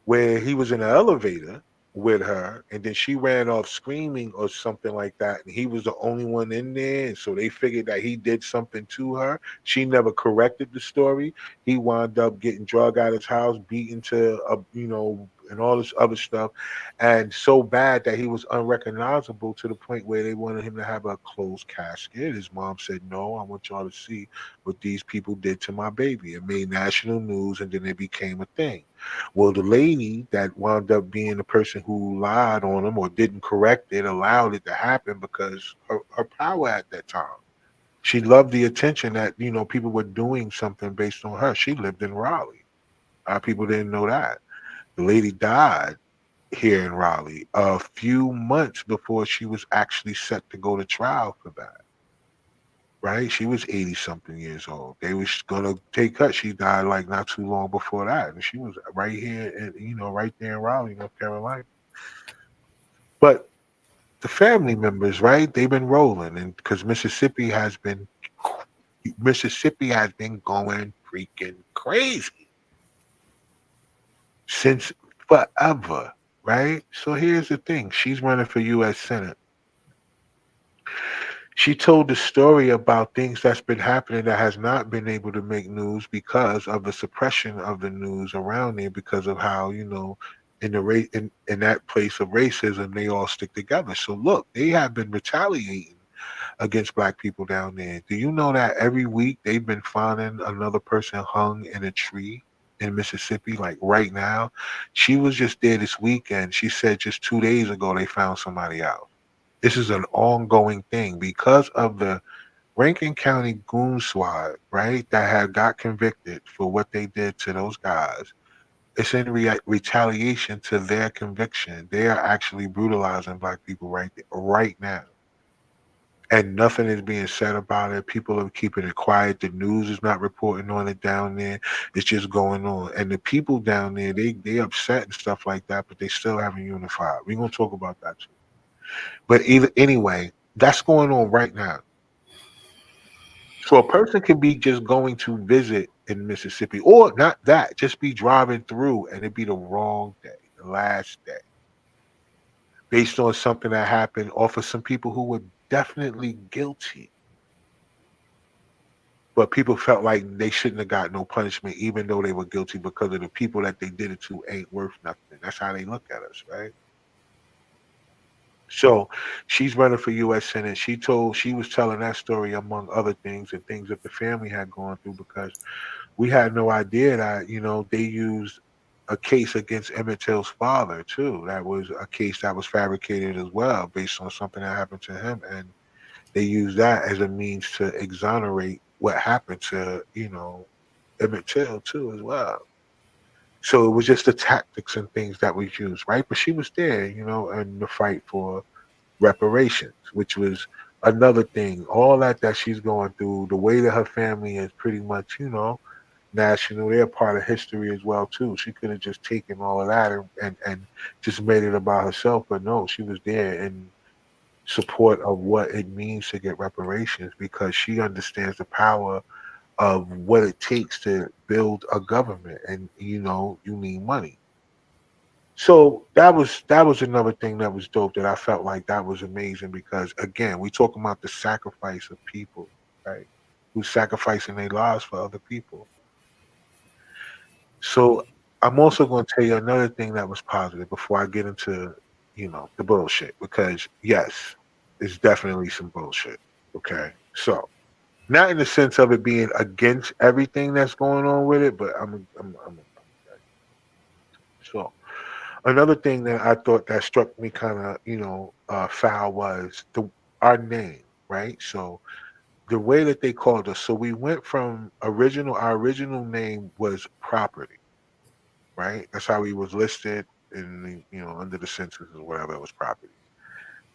Where he was in an elevator with her and then she ran off screaming or something like that and he was the only one in there and so they figured that he did something to her. She never corrected the story. He wound up getting drug out of his house, beaten to and all this other stuff, and so bad that he was unrecognizable to the point where they wanted him to have a closed casket. His mom said, no, I want y'all to see what these people did to my baby. It made national news and then it became a thing. Well, the lady that wound up being the person who lied on him or didn't correct it allowed it to happen because her power at that time. She loved the attention that, people were doing something based on her. She lived in Raleigh. A lot of people didn't know that. The lady died here in Raleigh a few months before she was actually set to go to trial for that. Right? She was 80 something years old. They was gonna take her. She died like not too long before that. And she was right here right there in Raleigh, North Carolina. But the family members, right? They've been rolling, and because Mississippi has been going freaking crazy since forever, right? So here's the thing: she's running for U.S. Senate. She told the story about things that's been happening that has not been able to make news because of the suppression of the news around there, because of how, in the in that place of racism, they all stick together. So look, they have been retaliating against black people down there. Do you know that every week they've been finding another person hung in a tree in Mississippi, like right now? She was just there this weekend. She said just 2 days ago they found somebody else. This is an ongoing thing because of the Rankin County goon squad, right, that had got convicted for what they did to those guys. It's in retaliation to their conviction. They are actually brutalizing black people right now. And nothing is being said about it. People are keeping it quiet. The news is not reporting on it down there. It's just going on. And the people down there, they upset and stuff like that, but they still haven't unified. We're gonna talk about that too. But either anyway, that's going on right now. So a person can be just going to visit in Mississippi, or not that, just be driving through and it be the wrong day, the last day, based on something that happened off of some people who were definitely guilty. But people felt like they shouldn't have got no punishment, even though they were guilty, because of the people that they did it to ain't worth nothing. That's how they look at us, right? So she's running for U.S. Senate. She was telling that story among other things and things that the family had gone through, because we had no idea that, they used a case against Emmett Till's father too. That was a case that was fabricated as well, based on something that happened to him, and they used that as a means to exonerate what happened to, Emmett Till too as well. So it was just the tactics and things that was used, right? But she was there, in the fight for reparations, which was another thing. All that she's going through, the way that her family is pretty much, national, they're part of history as well too. She could have just taken all of that and just made it about herself, but no, she was there in support of what it means to get reparations, because she understands the power of what it takes to build a government, and you need money. So that was another thing that was dope, that I felt like that was amazing, because again, we talking about the sacrifice of people, right? Who's sacrificing their lives for other people. So I'm also going to tell you another thing that was positive before I get into, the bullshit, because yes, it's definitely some bullshit. Okay. So not in the sense of it being against everything that's going on with it, but I'm so another thing that I thought that struck me kind of, foul was our name, right? So the way that they called us. So we went from our original name was property, right? That's how we was listed in the, under the census or whatever, it was property.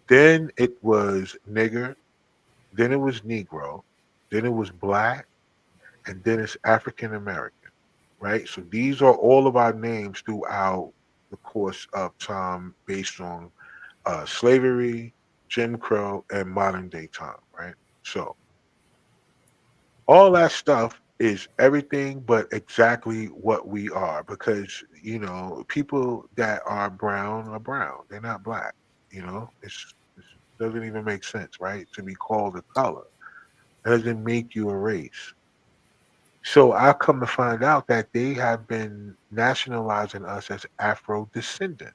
Then it was nigger, then it was Negro, then it was black, and then it's African American, right? So these are all of our names throughout the course of time, based on slavery, Jim Crow, and modern day time, right? So all that stuff is everything but exactly what we are, because people that are brown are brown, they're not black. It doesn't even make sense, right, to be called a color. It doesn't make you a race. So I come to find out that they have been nationalizing us as Afro descendants,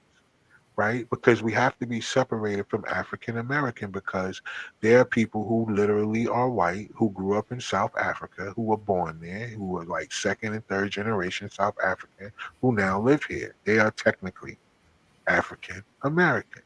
right? Because we have to be separated from African American, because there are people who literally are white, who grew up in South Africa, who were born there, who were like second and third generation South African, who now live here. They are technically African American.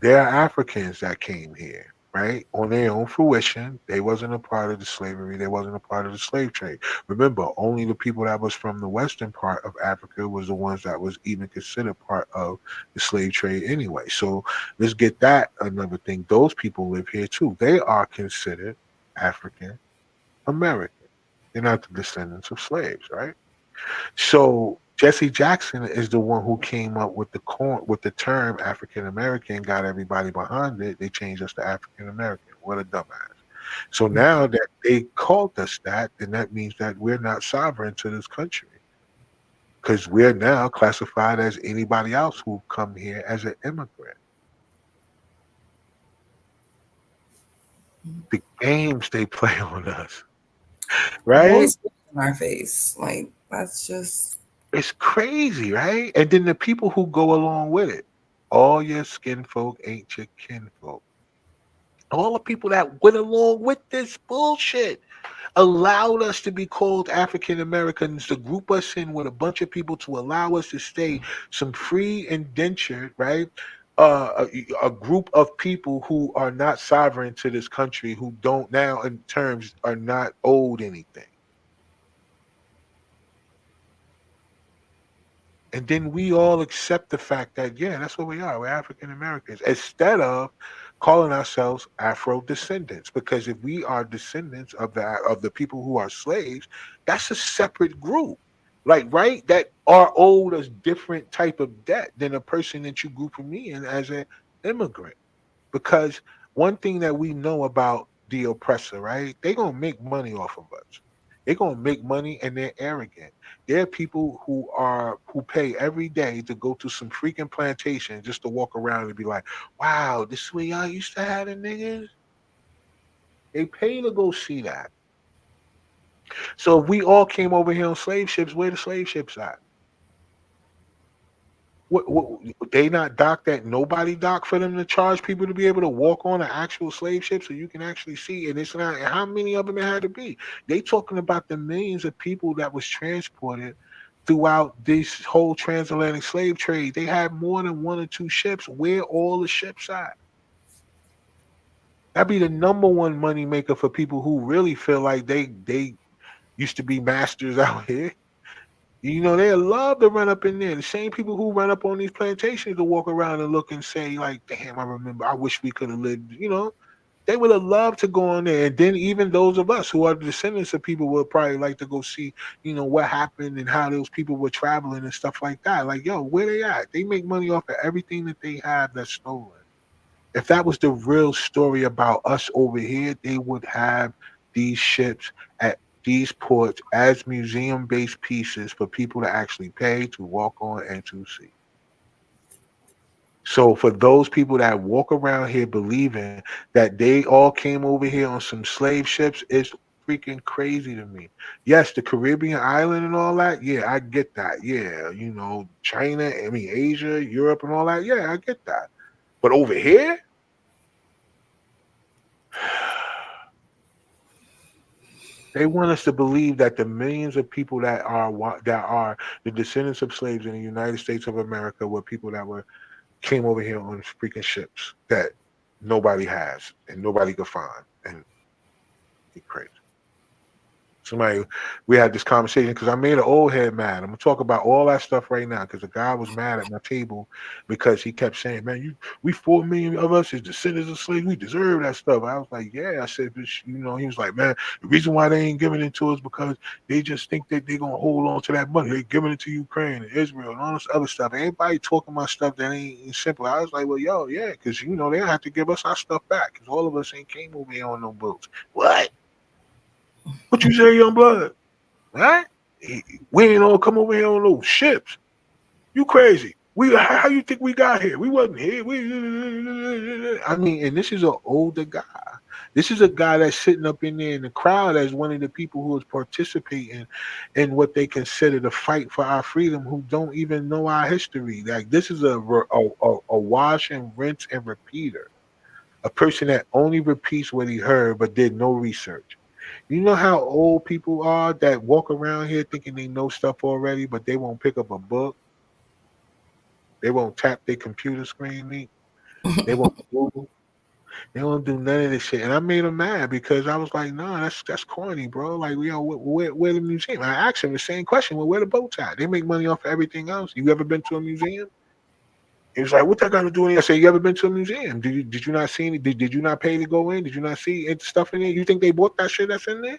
There are Africans that came here, right, on their own fruition. They wasn't a part of the slavery. They wasn't a part of the slave trade. Remember, only the people that was from the western part of Africa was the ones that was even considered part of the slave trade anyway. So let's get that another thing. Those people live here too. They are considered African American. They're not the descendants of slaves, right? So Jesse Jackson is the one who came up with the term African American, got everybody behind it. They changed us to African American. What a dumbass. So now that they called us that, then that means that we're not sovereign to this country because we're now classified as anybody else who come here as an immigrant. The games they play on us, right? Always in our face. Like that's just It's crazy, right? And then the people who go along with it, all your skin folk ain't your kinfolk. All the people that went along with this bullshit allowed us to be called African Americans, to group us in with a bunch of people to allow us to stay some free indentured, right? A group of people who are not sovereign to this country, who don't now, in terms, are not owed anything. And then we all accept the fact that, yeah, that's what we are. We're African Americans, instead of calling ourselves Afro descendants. Because if we are descendants of the people who are slaves, that's a separate group. Like, right? That are owed a different type of debt than a person that you group me in as an immigrant. Because one thing that we know about the oppressor, right? They're gonna make money off of us. They're gonna make money and they're arrogant. There are people who pay every day to go to some freaking plantation just to walk around and be like, wow, this is where y'all used to have the niggas. They pay to go see that. So if we all came over here on slave ships, where the slave ships at? What they not dock that nobody dock for them to charge people to be able to walk on an actual slave ship so you can actually see, and it's not how many of them it had to be. They talking about the millions of people that was transported throughout this whole transatlantic slave trade. They had more than one or two ships. Where all the ships at? That'd be the number one money maker for people who really feel like they used to be masters out here. You know, they love to run up in there. The same people who run up on these plantations to walk around and look and say, like, damn, I remember, I wish we could have lived, they would have loved to go on there. And then even those of us who are the descendants of people would probably like to go see, what happened and how those people were traveling and stuff like that. Like, yo, where they at? They make money off of everything that they have that's stolen. If that was the real story about us over here, they would have these ships at these ports as museum-based pieces for people to actually pay to walk on and to see. So for those people that walk around here believing that they all came over here on some slave ships, it's freaking crazy to me. Yes, the Caribbean island and all that, yeah, I get that. Yeah, China, Asia, Europe and all that, yeah, I get that. But over here, they want us to believe that the millions of people that are the descendants of slaves in the United States of America were people that came over here on freaking ships that nobody has and nobody could find, and it's crazy. We had this conversation because I made an old head mad. I'm gonna talk about all that stuff right now because the guy was mad at my table because he kept saying, "Man, we 4 million of us is descendants of slaves. We deserve that stuff." I was like, "Yeah." I said, "But he was like, man, the reason why they ain't giving it to us because they just think that they're gonna hold on to that money. They're giving it to Ukraine and Israel and all this other stuff. Everybody talking about stuff that ain't simple." I was like, "Well, yo, yeah, because they have to give us our stuff back because all of us ain't came over here on no boats." What you say, young blood? Right? We ain't all come over here on those ships. You crazy. How you think we got here? We wasn't here. And this is an older guy. This is a guy that's sitting up in there in the crowd as one of the people who is participating in what they consider the fight for our freedom, who don't even know our history. Like, this is a wash and rinse and repeater. A person that only repeats what he heard but did no research. You know how old people are that walk around here thinking they know stuff already, but they won't pick up a book. They won't tap their computer screen. They won't Google. They won't do none of this shit. And I made them mad because I was like, nah, that's corny, bro. Like, where the museum? I asked him the same question. Well, where the boats at? They make money off of everything else. You ever been to a museum? He was like, what that got to do with it? I said, you ever been to a museum? Did you not see any? Did you not pay to go in? Did you not see stuff in there? You think they bought that shit that's in there?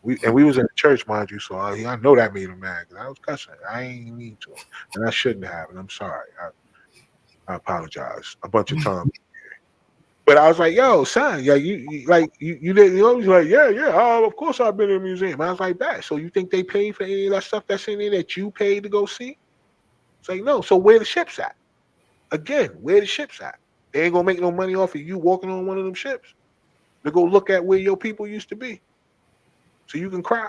We was in the church, mind you, so I know that made him mad because I was cussing. I ain't mean to, and I shouldn't have, and I'm sorry. I apologize a bunch of times. But I was like, "Yo, son, yeah, you didn't." You know, he's like, "Yeah, yeah, of course I've been in a museum." I was like, "That." So you think they paid for any of that stuff that's in there that you paid to go see? It's like, no. So where the ships at? Again, where the ships at? They ain't gonna make no money off of you walking on one of them ships. To go look at where your people used to be, so you can cry.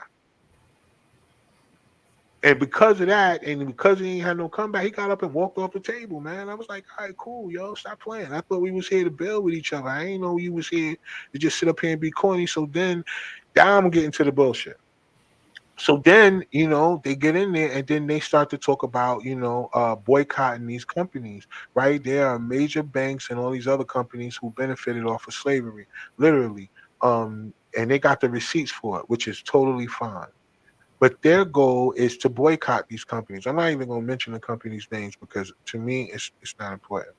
And because of that, and because he ain't had no comeback, he got up and walked off the table, man. I was like, all right, cool, yo, stop playing. I thought we was here to build with each other. I ain't know you was here to just sit up here and be corny. So then now I'm getting to the bullshit. So then, they get in there and then they start to talk about, boycotting these companies, right? There are major banks and all these other companies who benefited off of slavery, literally. And they got the receipts for it, which is totally fine. But their goal is to boycott these companies. I'm not even going to mention the companies' names because to me, it's not important.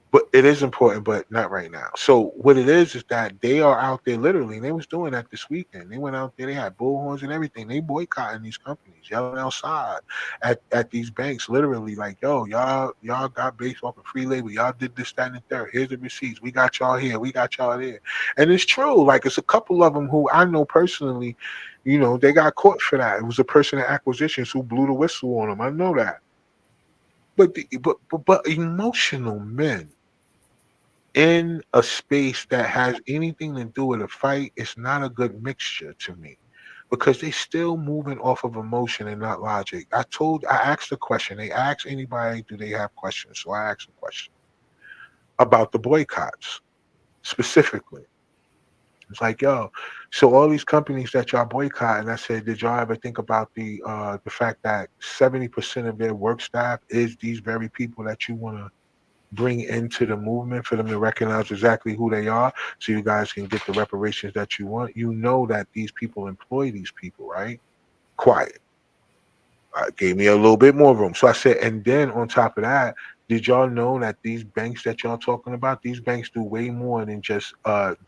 But it is important, but not right now. So what it is that they are out there literally, and they was doing that this weekend. They went out there, they had bullhorns and everything. They boycotting these companies, yelling outside at these banks, literally like, yo, y'all got based off of free labor. Y'all did this, that, and the third. Here's the receipts. We got y'all here. We got y'all there. And it's true. Like it's a couple of them who I know personally, they got caught for that. It was a person at acquisitions who blew the whistle on them. I know that. But emotional men in a space that has anything to do with a fight, it's not a good mixture to me because they still moving off of emotion and not logic. I asked the question. They asked anybody, do they have questions? So I asked a question about the boycotts specifically. It's like, yo, so all these companies that y'all boycott, and I said, did y'all ever think about the fact that 70% of their work staff is these very people that you want to bring into the movement for them to recognize exactly who they are so you guys can get the reparations that you want? You know that these people employ these people, right? Quiet. Gave me a little bit more room. So I said, and then on top of that, did y'all know that these banks that y'all talking about, these banks do way more than just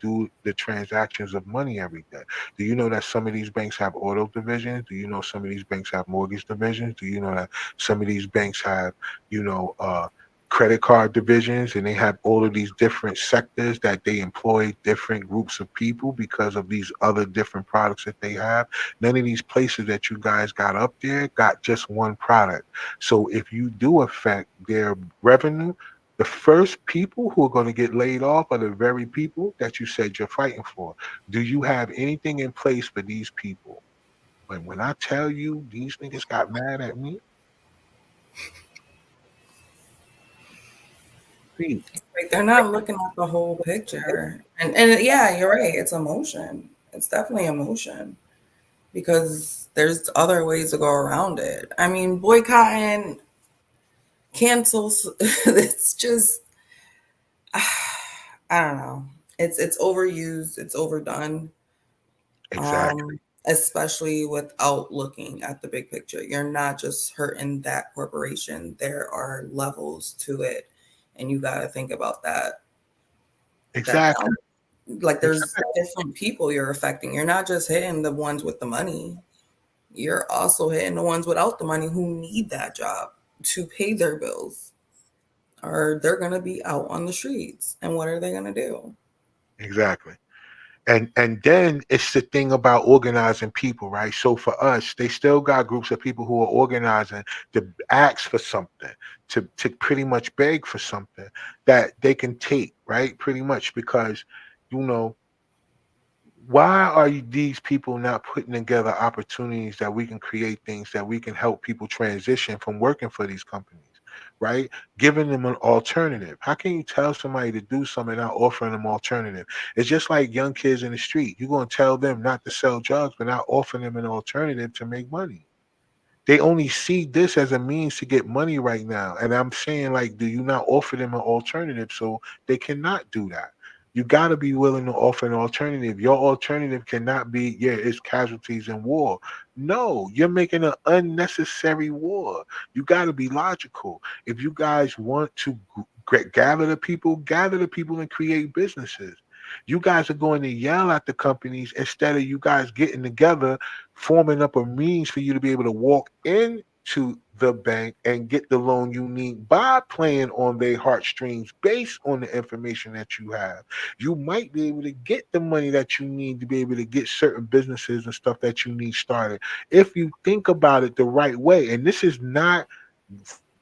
do the transactions of money every day? Do you know that some of these banks have auto divisions? Do you know some of these banks have mortgage divisions? Do you know that some of these banks have, you know, credit card divisions, and they have all of these different sectors that they employ different groups of people because of these other different products that they have? None of these places that you guys got up there got just one product. So if you do affect their revenue, the first people who are going to get laid off are the very people that you said you're fighting for. Do you have anything in place for these people? When I tell you these niggas got mad at me, please. Like they're not looking at the whole picture. And yeah, you're right. It's emotion. It's definitely emotion because there's other ways to go around it. I mean, boycotting, cancels. It's just I don't know. It's overused. It's overdone. Exactly. Especially without looking at the big picture. You're not just hurting that corporation. There are levels to it, and you got to think about that. That Exactly. like there's Exactly. different people you're affecting. You're not just hitting the ones with the money. You're also hitting the ones without the money who need that job to pay their bills, or they're gonna be out on the streets. And what are they gonna do? Exactly. And then it's the thing about organizing people, right? So for us, they still got groups of people who are organizing to ask for something, to pretty much beg for something that they can take, right? Pretty much because, you know, why are these people not putting together opportunities that we can create things that we can help people transition from working for these companies, right? Giving them an alternative. How can you tell somebody to do something and not offering them alternative? It's just like young kids in the street. You're going to tell them not to sell drugs, but not offering them an alternative to make money. They only see this as a means to get money right now. And I'm saying, like, do you not offer them an alternative so they cannot do that? You got to be willing to offer an alternative. Your alternative cannot be, yeah, it's casualties in war. No, you're making an unnecessary war. You got to be logical. If you guys want to gather the people and create businesses. You guys are going to yell at the companies instead of you guys getting together, forming up a means for you to be able to walk into the bank and get the loan you need by playing on their heartstrings based on the information that you have. You might be able to get the money that you need to be able to get certain businesses and stuff that you need started if you think about it the right way. And this is not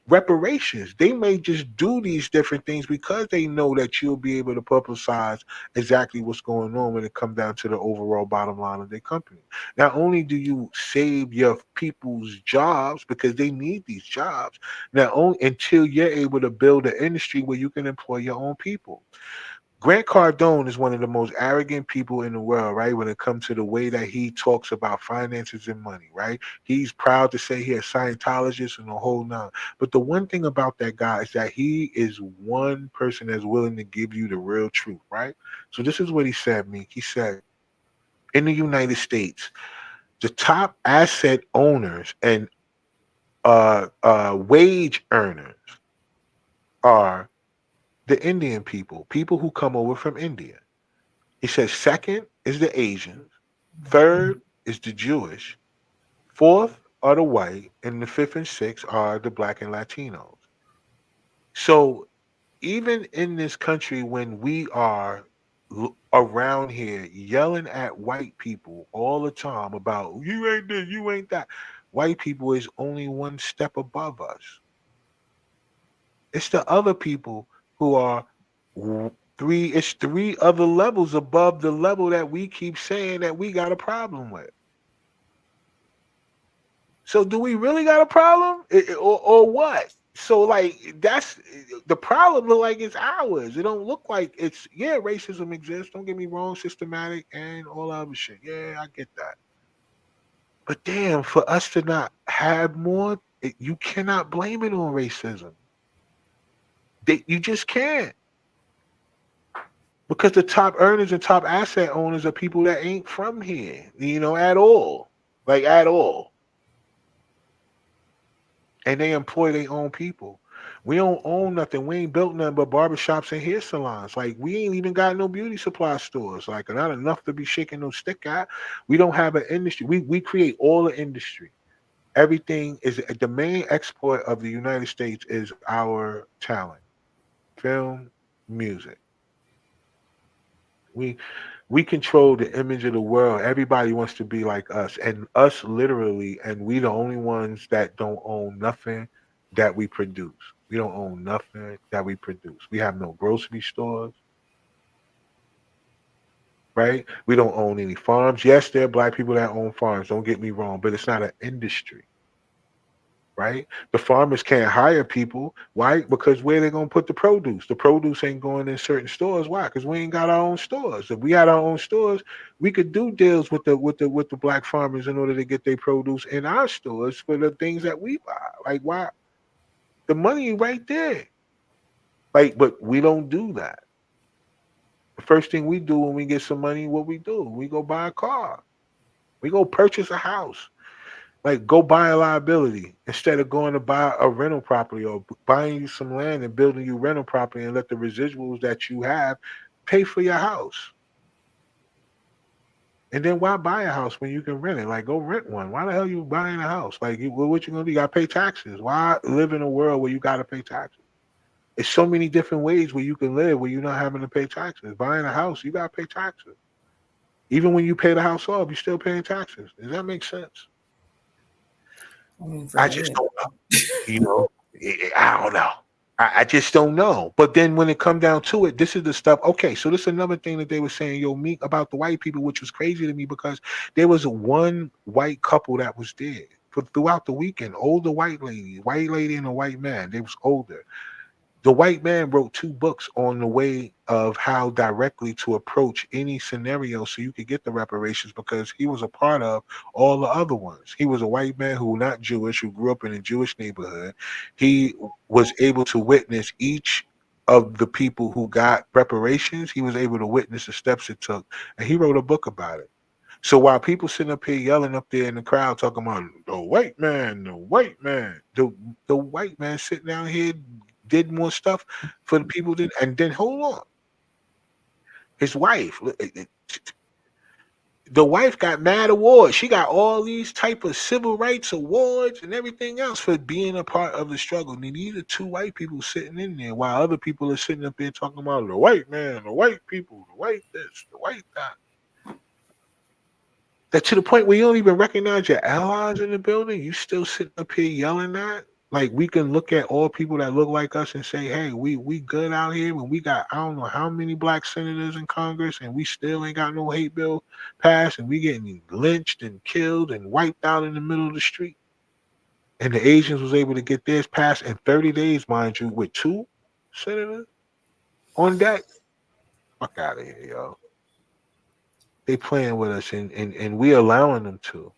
reparations. They may just do these different things because they know that you'll be able to publicize exactly what's going on when it comes down to the overall bottom line of their company. Not only do you save your people's jobs because they need these jobs, not only until you're able to build an industry where you can employ your own people. Grant Cardone is one of the most arrogant people in the world, right? When it comes to the way that he talks about finances and money, right? He's proud to say he's a Scientologist and the whole nine. But the one thing about that guy is that he is one person that's willing to give you the real truth, right? So this is what he said, Meek. He said, in the United States, the top asset owners and wage earners are the Indian people, people who come over from India. He says second is the Asians, third is the Jewish, fourth are the white, and the fifth and sixth are the black and Latinos. So even in this country, when we are around here yelling at white people all the time about you ain't this, you ain't that, white people is only one step above us. It's the other people who are it's three other levels above the level that we keep saying that we got a problem with. So do we really got a problem, or what? So like that's the problem. Look like it's ours. It don't look like it's, yeah. Racism exists. Don't get me wrong. Systematic and all other shit. Yeah, I get that. But damn, for us to not have more, you cannot blame it on racism. You just can't. Because the top earners and top asset owners are people that ain't from here, at all. Like at all. And they employ their own people. We don't own nothing. We ain't built nothing but barbershops and hair salons. Like we ain't even got no beauty supply stores. Like not enough to be shaking no stick at. We don't have an industry. We create all the industry. Everything is the main export of the United States is our talent. Film, music. We we control the image of the world. Everybody wants to be like us, and us literally, and we the only ones that don't own nothing that we produce. We don't own nothing that we produce. We have no grocery stores, right? We don't own any farms. Yes, there are black people that own farms. Don't get me wrong, but it's not an industry. Right? The farmers can't hire people. Why? Because where they gonna put the produce? The produce ain't going in certain stores. Why? Because we ain't got our own stores. If we had our own stores, we could do deals with the black farmers in order to get their produce in our stores for the things that we buy. Like why? The money right there. Like, but we don't do that. The first thing we do when we get some money, what we do? We go buy a car. We go purchase a house. Like go buy a liability instead of going to buy a rental property or buying you some land and building you rental property and let the residuals that you have pay for your house. And then why buy a house when you can rent it? Like go rent one. Why the hell you buying a house? Like what you gonna do? You gotta pay taxes. Why live in a world where you gotta pay taxes? It's so many different ways where you can live where you're not having to pay taxes. Buying a house, you gotta pay taxes. Even when you pay the house off, you're still paying taxes. Does that make sense? I mean, for I me, just don't know. You know, I don't know. I just don't know. But then when it come down to it, this is the stuff. Okay, so this is another thing that they were saying, yo, Meek, about the white people, which was crazy to me because there was one white couple that was there for throughout the weekend. Older white lady and a white man. They was older. The white man wrote two books on the way of how directly to approach any scenario so you could get the reparations because he was a part of all the other ones. He was a white man who not Jewish, who grew up in a Jewish neighborhood. He was able to witness each of the people who got reparations. He was able to witness the steps it took, and he wrote a book about it. So while people sitting up here yelling up there in the crowd talking about the white man, the white man sitting down here did more stuff for the people did, and then hold on. His wife. The wife got mad awards. She got all these type of civil rights awards and everything else for being a part of the struggle. And these are two white people sitting in there while other people are sitting up there talking about the white man, the white people, the white this, the white that. That to the point where you don't even recognize your allies in the building, you still sitting up here yelling that. Like we can look at all people that look like us and say, "Hey, we good out here." When we got I don't know how many black senators in Congress, and we still ain't got no hate bill passed, and we getting lynched and killed and wiped out in the middle of the street. And the Asians was able to get theirs passed in 30 days, mind you, with two senators on deck. Fuck out of here, yo. They playing with us, and we allowing them to.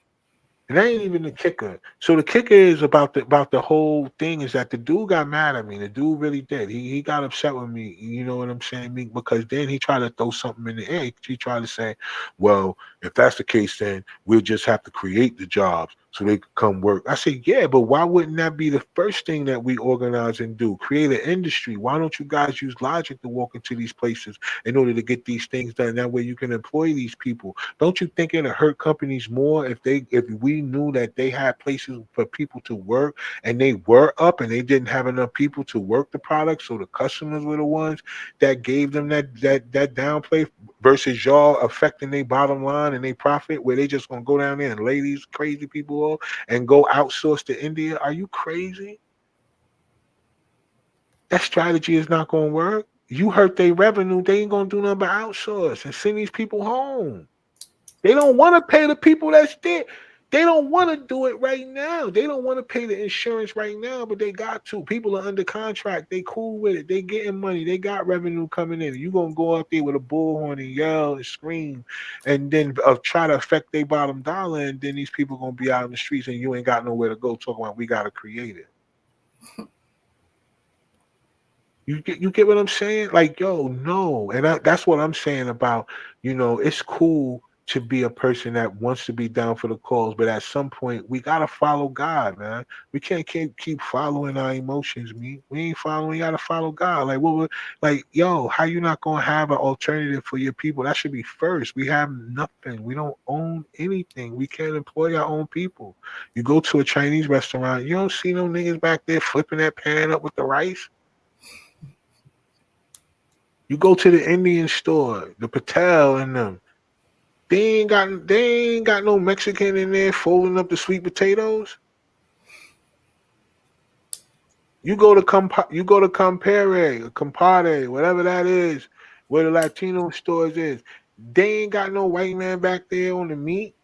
And that ain't even the kicker. So the kicker is about the whole thing is that the dude got mad at me. The dude really did. He got upset with me. You know what I'm saying? Because then he tried to throw something in the air. He tried to say, "Well, if that's the case, then we'll just have to create the jobs so they could come work." I said, "Yeah, but why wouldn't that be the first thing that we organize and do? Create an industry. Why don't you guys use logic to walk into these places in order to get these things done? That way you can employ these people. Don't you think it'll hurt companies more if we knew that they had places for people to work and they were up and they didn't have enough people to work the product, so the customers were the ones that gave them that downplay versus y'all affecting their bottom line and they profit where they just gonna go down there and lay these crazy people off and go outsource to India? Are you crazy? That strategy is not gonna work. You hurt their revenue, they ain't gonna do nothing but outsource and send these people home. They don't want to pay the people that's there. They don't want to do it right now. They don't want to pay the insurance right now, but they got to. People are under contract. They cool with it. They getting money. They got revenue coming in. You gonna go out there with a bullhorn and yell and scream, and then try to affect their bottom dollar, and then these people gonna be out in the streets, and you ain't got nowhere to go. Talking about we gotta create it. You get what I'm saying? Like, yo, no. And that's what I'm saying about, it's cool to be a person that wants to be down for the cause, but at some point we gotta follow God, man. We can't keep following our emotions, me. We ain't following, we gotta follow God. Like like, yo, how you not gonna have an alternative for your people? That should be first. We have nothing. We don't own anything. We can't employ our own people. You go to a Chinese restaurant, you don't see no niggas back there flipping that pan up with the rice. You go to the Indian store, the Patel and them. They ain't got no Mexican in there folding up the sweet potatoes. You go to Compare, Compare, whatever that is, where the Latino stores is. They ain't got no white man back there on the meat.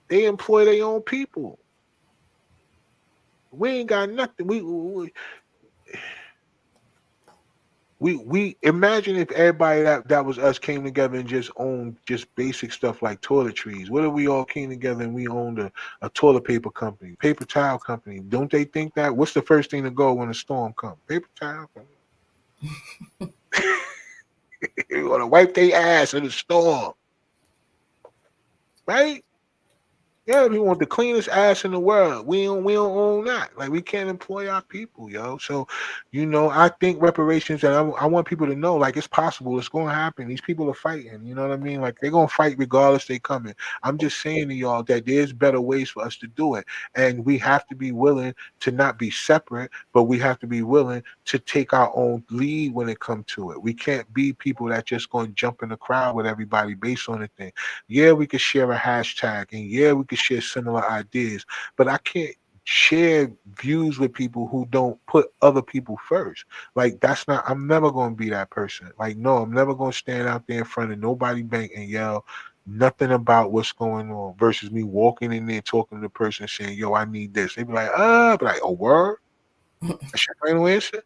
They employ their own people. We ain't got nothing. We imagine if everybody that was us came together and just owned just basic stuff like toiletries. What if we all came together and we owned a toilet paper company, paper towel company? Don't they think that? What's the first thing to go when a storm comes? Paper towel company. You want to wipe their ass in the storm, right? Yeah, we want the cleanest ass in the world. We don't own that. Like we can't employ our people, yo. So, I think reparations, and I want people to know, like it's possible. It's going to happen. These people are fighting. You know what I mean? Like they're going to fight regardless they coming. I'm just saying to y'all that there's better ways for us to do it, and we have to be willing to not be separate, but we have to be willing to take our own lead when it comes to it. We can't be people that just going to jump in the crowd with everybody based on the thing. Yeah, we could share a hashtag, and yeah, we could share similar ideas, but I can't share views with people who don't put other people first. Like that's not. I'm never going to be that person. Like no, I'm never going to stand out there in front of nobody bank and yell nothing about what's going on versus me walking in there talking to the person saying, "Yo, I need this." They be like, be like, "Oh, word." That's your final answer.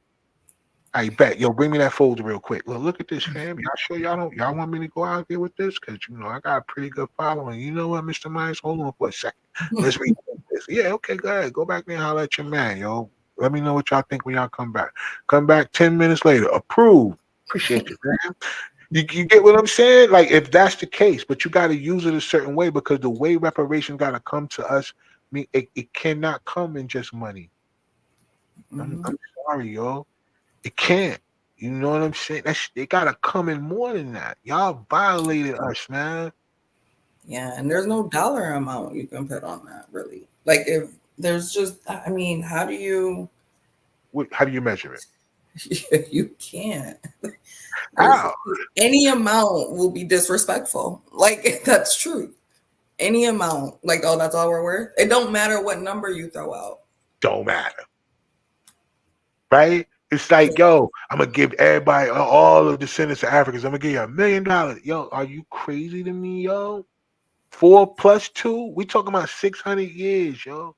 I bet. Yo, bring me that folder real quick. Look at this, fam. Y'all sure y'all want me to go out there with this? Because I got a pretty good following. You know what, Mr. Myers? Hold on for a second. Let's read this. Yeah, okay, go ahead. Go back there and holler at your man, yo. Let me know what y'all think when y'all come back. Come back 10 minutes later. Approved. Appreciate you, man. You get what I'm saying? Like if that's the case, but you got to use it a certain way because the way reparations got to come to us, it cannot come in just money. I'm sorry, yo. It can't. You know what I'm saying? They gotta come in more than that. Y'all violated us, man. Yeah, and there's no dollar amount you can put on that, really. Like, if there's just, I mean, how do you, How do you measure it? you can't. There's How? any amount will be disrespectful. Like, that's true. Any amount, like, oh, that's all we're worth. It don't matter what number you throw out. Don't matter, right? It's like, yo, I'm gonna give everybody, all the descendants of Africans, I'm gonna give you $1 million. Yo, are you crazy to me, yo? 4 + 2, we talking about 600 years, yo.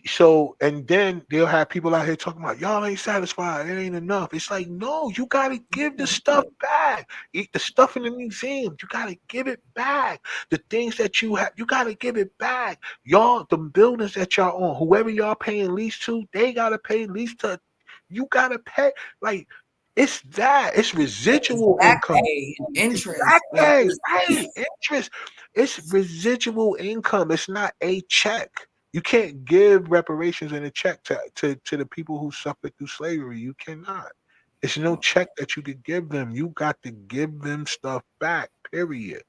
So, and then they'll have people out here talking about y'all ain't satisfied, it ain't enough. It's like, no, you gotta give the stuff back. Eat the stuff in the museum, you gotta give it back. The things that you have, you gotta give it back. Y'all, the buildings that y'all own, whoever y'all paying lease to, they gotta pay lease to. You gotta pay. Like, it's residual Back income. pay, It's interest. back Like, pay, right? Interest. It's residual income. It's not a check. You can't give reparations in a check to the people who suffered through slavery. You cannot. It's no check that you could give them. You got to give them stuff back, period.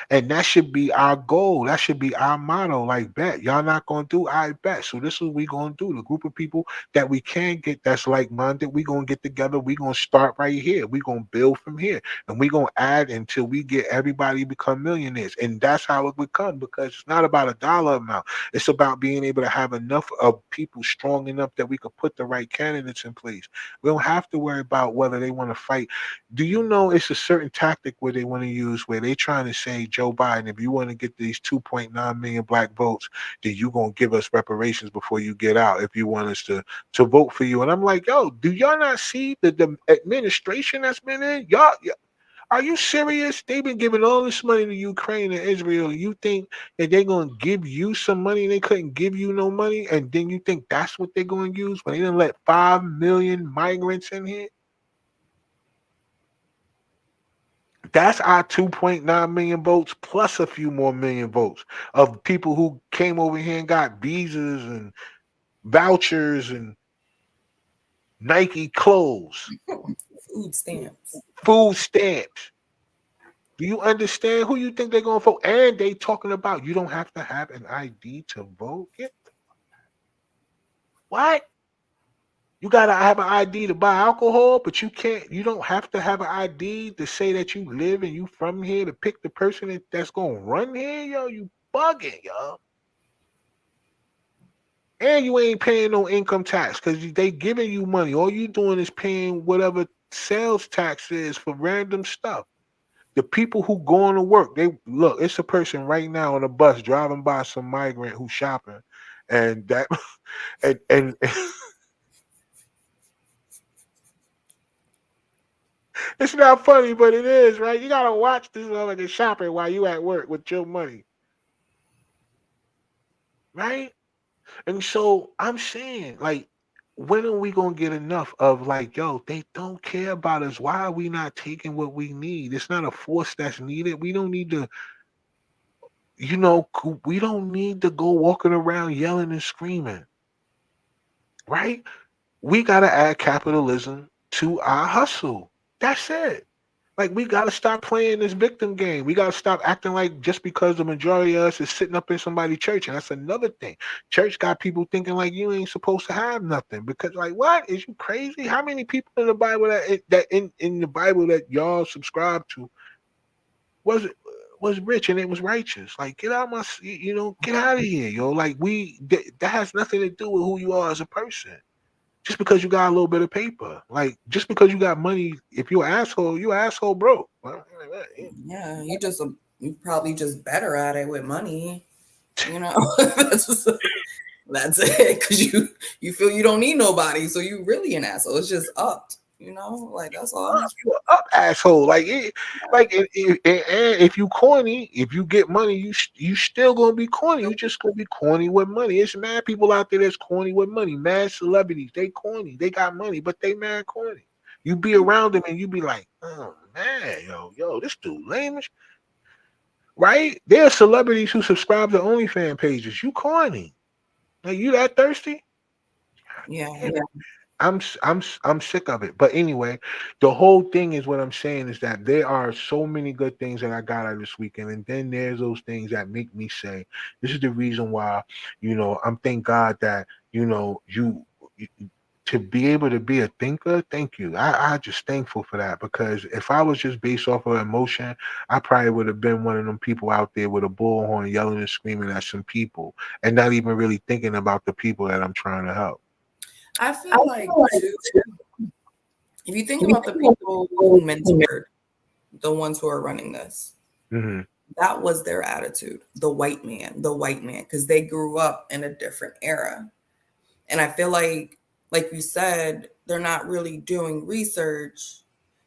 And that should be our goal. That should be our motto. Like, bet y'all not gonna do, I bet. So this is what we gonna do. The group of people that we can get that's like minded, we gonna get together. We gonna start right here. We gonna build from here, and we gonna add until we get everybody become millionaires. And that's how it would come, because it's not about a dollar amount. It's about being able to have enough of people strong enough that we could put the right candidates in place. We don't have to worry about whether they want to fight. Do you know it's a certain tactic where they want to use, where they trying to say, Joe Biden, if you want to get these 2.9 million black votes, then you gonna give us reparations before you get out if you want us to vote for you. And I'm like, yo, do y'all not see the administration that's been in? Are you serious? They've been giving all this money to Ukraine and Israel. You think that they're gonna give you some money and they couldn't give you no money? And then you think that's what they're gonna use when they didn't let 5 million migrants in here? That's our 2.9 million votes plus a few more million votes of people who came over here and got visas and vouchers and Nike clothes, food stamps. food stamps. Do you understand who you think they're going to vote? And they talking about you don't have to have an ID to vote. What? You gotta have an ID to buy alcohol, but you can't. You don't have to have an ID to say that you live and you from here to pick the person that's gonna run here. Yo, you bugging, yo. And you ain't paying no income tax because they giving you money. All you doing is paying whatever sales tax is for random stuff. The people who going to work, they look. It's a person right now on a bus driving by some migrant who's shopping, and that, and it's not funny, but it is, right? You gotta watch this motherfucker shopping while you at work with your money, right? And so I'm saying, like, when are we gonna get enough of like, yo, they don't care about us? Why are we not taking what we need? It's not a force that's needed. We don't need to, we don't need to go walking around yelling and screaming, right? We gotta add capitalism to our hustle. That's it. Like, we gotta stop playing this victim game. We gotta stop acting like just because the majority of us is sitting up in somebody's church, and that's another thing. Church got people thinking like you ain't supposed to have nothing because, like, what is you crazy? How many people in the Bible that in the Bible that y'all subscribe to was rich and it was righteous? Like, get out get out of here, yo. Like, that has nothing to do with who you are as a person. Just because you got a little bit of paper, like just because you got money, if you're an asshole, you asshole broke. Yeah, you probably just better at it with money. that's that's it. Because you feel you don't need nobody, so you really an asshole. It's just upped. Like that's all. You a up asshole. If you corny, if you get money, you still gonna be corny. You just gonna be corny with money. It's mad people out there that's corny with money. Mad celebrities, they corny. They got money, but they mad corny. You be around them and you be like, oh man, yo, this dude lame. Right? There are celebrities who subscribe to OnlyFans pages. You corny. Like, you that thirsty? Yeah. I'm sick of it. But anyway, the whole thing is what I'm saying is that there are so many good things that I got out of this weekend, and then there's those things that make me say, this is the reason why, I'm thank God that you to be able to be a thinker. Thank you. I just thankful for that because if I was just based off of emotion, I probably would have been one of them people out there with a bullhorn yelling and screaming at some people and not even really thinking about the people that I'm trying to help. I feel like too, if you think about the people who mentored the ones who are running this, Mm-hmm. that was their attitude. The white man, because they grew up in a different era. And I feel like you said, they're not really doing research.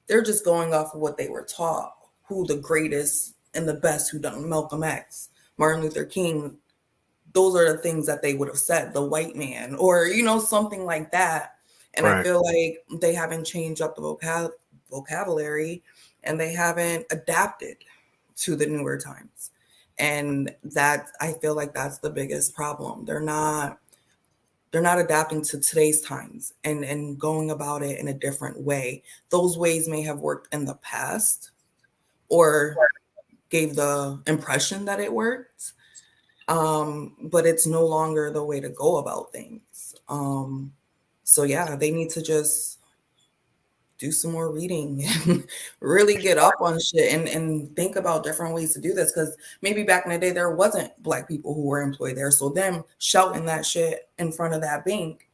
They're just going off of what they were taught, who the greatest and the best who done Malcolm X, Martin Luther King. Those are the things that they would have said, the white man, or, something like that. And I Right. feel like they haven't changed up the vocabulary and they haven't adapted to the newer times. And that, I feel like that's the biggest problem. They're not adapting to today's times and going about it in a different way. Those ways may have worked in the past or gave the impression that it worked, but it's no longer the way to go about things. So yeah, they need to just do some more reading and really get up on shit and think about different ways to do this. Because maybe back in the day, there wasn't Black people who were employed there. So them shouting that shit in front of that bank,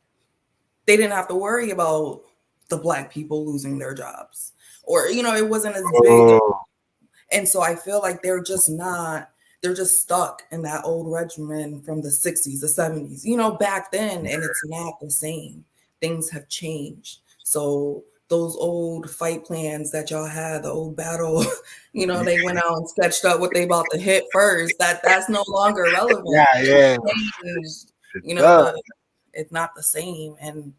they didn't have to worry about the Black people losing their jobs. Or, it wasn't as big. Oh, And so I feel like they're just stuck in that old regimen from the 60s, the 70s, back then, and it's not the same. Things have changed. So those old fight plans that y'all had, the old battle, they went out and sketched up what they about to hit first. That's no longer relevant. yeah. Changed. It does. It's not the same. And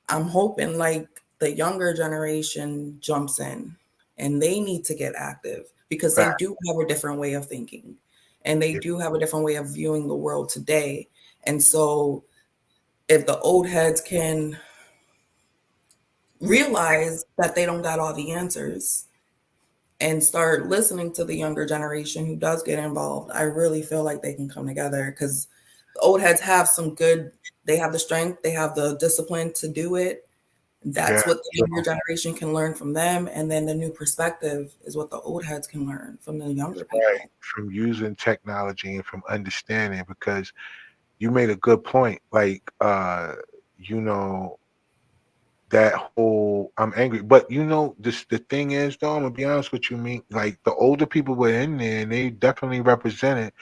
I'm hoping like the younger generation jumps in and they need to get active because they do have a different way of thinking and they do have a different way of viewing the world today. And so if the old heads can realize that they don't got all the answers and start listening to the younger generation who does get involved, I really feel like they can come together because the old heads have they have the strength, they have the discipline to do it. That's what the younger generation can learn from them. And then the new perspective is what the old heads can learn from the younger people. Right. From using technology and from understanding, because you made a good point. Like, that whole I'm angry. But the thing is though, I'm gonna be honest with you, like the older people were in there and they definitely represented.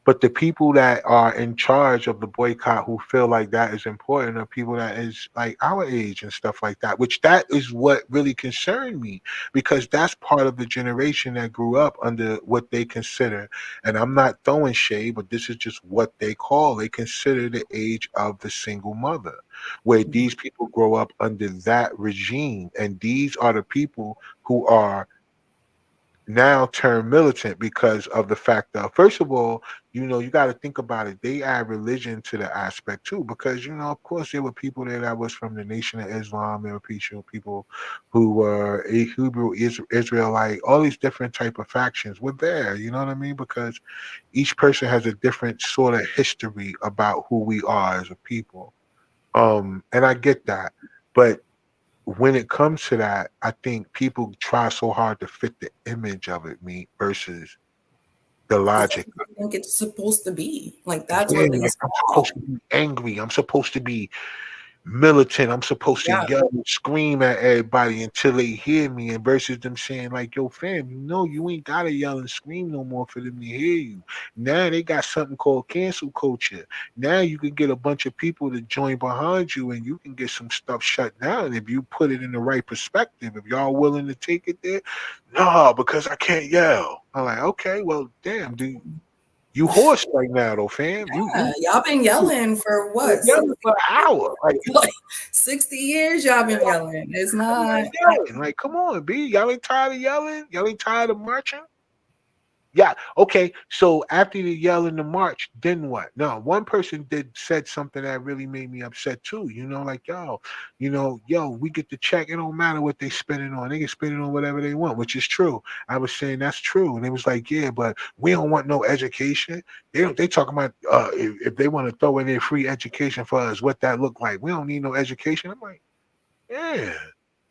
But the people that are in charge of the boycott who feel like that is important are people that is like our age and stuff like that, which that is what really concerned me because that's part of the generation that grew up under what they consider, and I'm not throwing shade, but this is just what they consider the age of the single mother, where these people grow up under that regime. And these are the people who are now turned militant because of the fact that, first of all, you got to think about it. They add religion to the aspect too, because of course, there were people there that was from the Nation of Islam. There were people who were a Hebrew Israelite. All these different type of factions were there. You know what I mean? Because each person has a different sort of history about who we are as a people. And I get that, but when it comes to that, I think people try so hard to fit the image of it, versus the logic. I think it's supposed to be like that's Yeah, what they like, I'm saw. supposed to be angry. I'm supposed to be militant. I'm supposed to yell and scream at everybody until they hear me, and versus them saying like, "Yo, fam, you ain't gotta yell and scream no more for them to hear you." Now they got something called cancel culture. Now you can get a bunch of people to join behind you, and you can get some stuff shut down if you put it in the right perspective. If y'all willing to take it there, no, because I can't yell. I'm like, okay, well, damn, dude. You hoarse right now, though, fam. Y'all been yelling for what? Yelling for an hour. Like 60 years y'all been yelling. It's not yelling. Like, come on, B. Y'all ain't tired of yelling? Y'all ain't tired of marching? Yeah. Okay. So after the yell in the march, then what? No, one person said something that really made me upset too. Like yo, we get the check. It don't matter what they spending on. They can spend it on whatever they want, which is true. I was saying that's true, and it was like, yeah, but we don't want no education. They talking about if they want to throw in their free education for us, what that look like. We don't need no education. I'm like, yeah.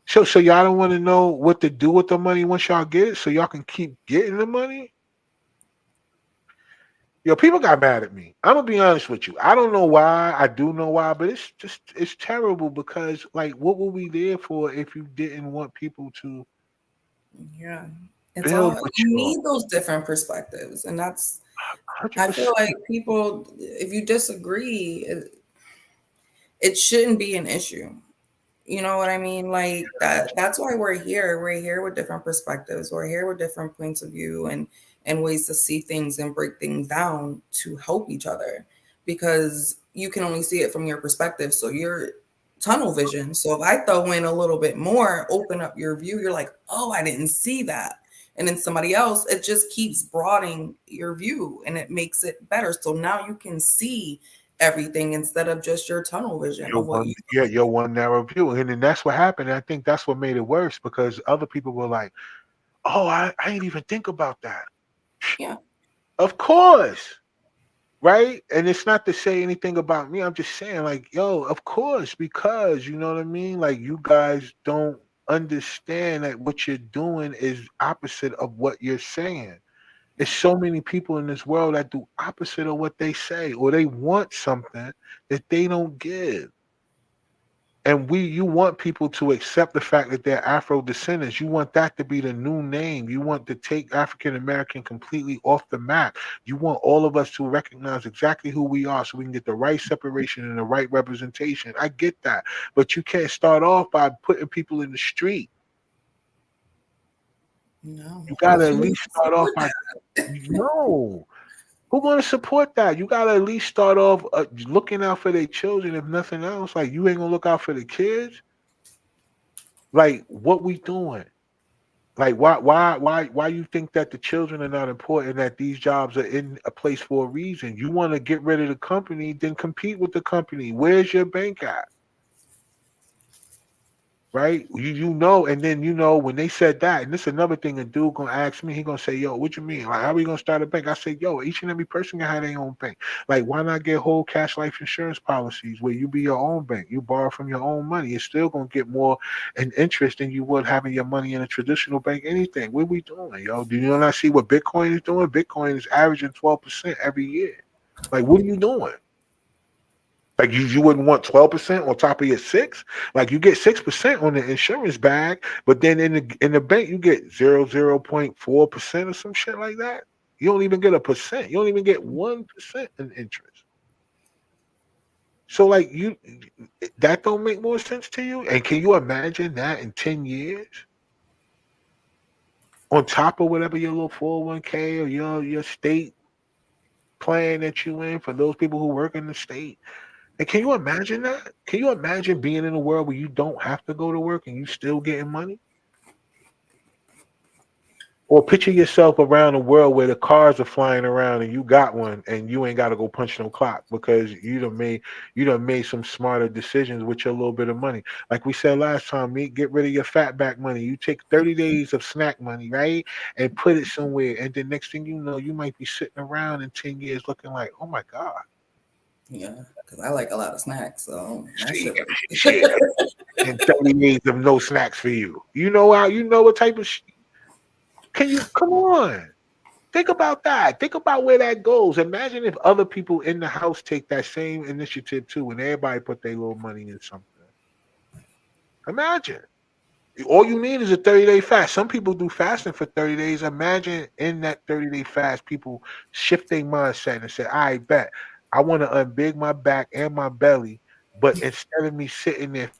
So y'all don't want to know what to do with the money once y'all get it, so y'all can keep getting the money. Yo, people got mad at me. I'm gonna be honest with you. I don't know why. I do know why, but it's terrible because like, what were we there for if you didn't want people to Yeah. It's build all with you you? need those different perspectives. And that's Hundred I feel percent. like people if you disagree, it shouldn't be an issue. You know what I mean? Like that's why we're here. We're here with different perspectives. We're here with different points of view and ways to see things and break things down to help each other because you can only see it from your perspective. So you're tunnel vision. So if I throw in a little bit more, open up your view, you're like, "Oh, I didn't see that." And then somebody else, it just keeps broadening your view and it makes it better. So now you can see everything instead of just your tunnel vision of what you Your one narrow view, and then that's what happened. And I think that's what made it worse because other people were like, "Oh, I didn't even think about that." yeah. Of course, right? And it's not to say anything about me. I'm just saying, like, yo, of course, because you know what I mean. Like, you guys don't understand that what you're doing is opposite of what you're saying. There's so many people in this world that do opposite of what they say, or they want something that they don't give. And you want people to accept the fact that they're Afro descendants. You want that to be the new name. You want to take African American completely off the map. You want all of us to recognize exactly who we are so we can get the right separation and the right representation. I get that. But you can't start off by putting people in the street. No. You gotta But at who least wants to start off support by that? no. Who's going to support that? You got to at least start off looking out for their children, if nothing else. Like, you ain't going to look out for the kids. Like, what we doing? Like, why you think that the children are not important, that these jobs are in a place for a reason? You want to get rid of the company, then compete with the company. Where's your bank at? Right? And then when they said that, and this is another thing a dude gonna ask me, he gonna say, yo, what you mean? Like, how we gonna start a bank? I say, yo, each and every person can have their own bank. Like, why not get whole cash life insurance policies where you be your own bank? You borrow from your own money. You're still gonna get more in interest than you would having your money in a traditional bank, anything. What we doing, yo? Do you not see what Bitcoin is doing? Bitcoin is averaging 12% every year. Like, what are you doing? Like, you wouldn't want 12% on top of your six. Like, you get 6% on the insurance bag, but then in the bank you get 0.4% or some shit like that. You don't even get a percent. You don't even get 1% in interest. So like that don't make more sense to you. And can you imagine that in 10 years? On top of whatever your little 401k or your state plan that you in for those people who work in the state. And can you imagine that? Can you imagine being in a world where you don't have to go to work and you still getting money? Or picture yourself around a world where the cars are flying around and you got one and you ain't got to go punch no clock because you done made some smarter decisions with your little bit of money. Like we said last time, get rid of your fat back money. You take 30 days of snack money, right? And put it somewhere. And the next thing you know, you might be sitting around in 10 years looking like, oh my God. Yeah, because I like a lot of snacks, so that See, shit right. shit. And 30 days of no snacks for you. You know what type of can you come on? Think about that. Think about where that goes. Imagine if other people in the house take that same initiative too, and everybody put their little money in something. Imagine. All you need is a 30-day fast. Some people do fasting for 30 days. Imagine in that 30-day fast, people shift their mindset and say, I bet I want to unbig my back and my belly, but instead of me sitting there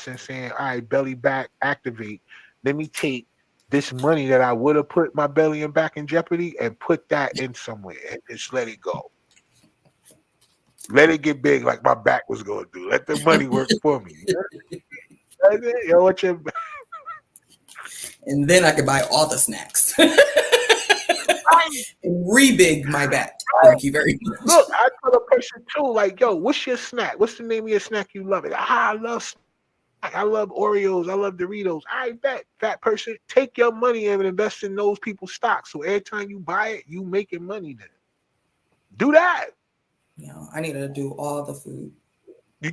and saying, all right, belly back, activate, let me take this money that I would have put my belly and back in jeopardy and put that in somewhere and just let it go. Let it get big like my back was going to do. Let the money work for me. That's it. And then I could buy all the snacks. Rebig my bet. Thank you very much. Look, I tell a person too, like, yo, what's your snack? What's the name of your snack you love? It. I love snack. I love Oreos. I love Doritos. I bet, fat person, take your money and invest in those people's stocks. So every time you buy it, you making money then. Do that. I need to do all the food. You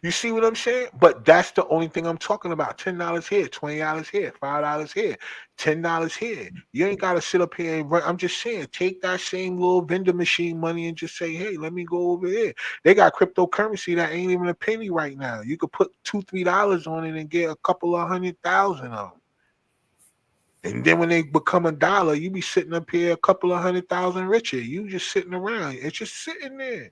you see what I'm saying? But that's the only thing I'm talking about. $10 here, $20 here, $5 here, $10 here. You ain't gotta sit up here and run. I'm just saying, take that same little vendor machine money and just say, hey, let me go over there. They got cryptocurrency that ain't even a penny right now. You could put $2, $3 on it and get a couple of 100,000 of them. And then when they become $1, you be sitting up here a couple of 100,000 richer. You just sitting around. It's just sitting there.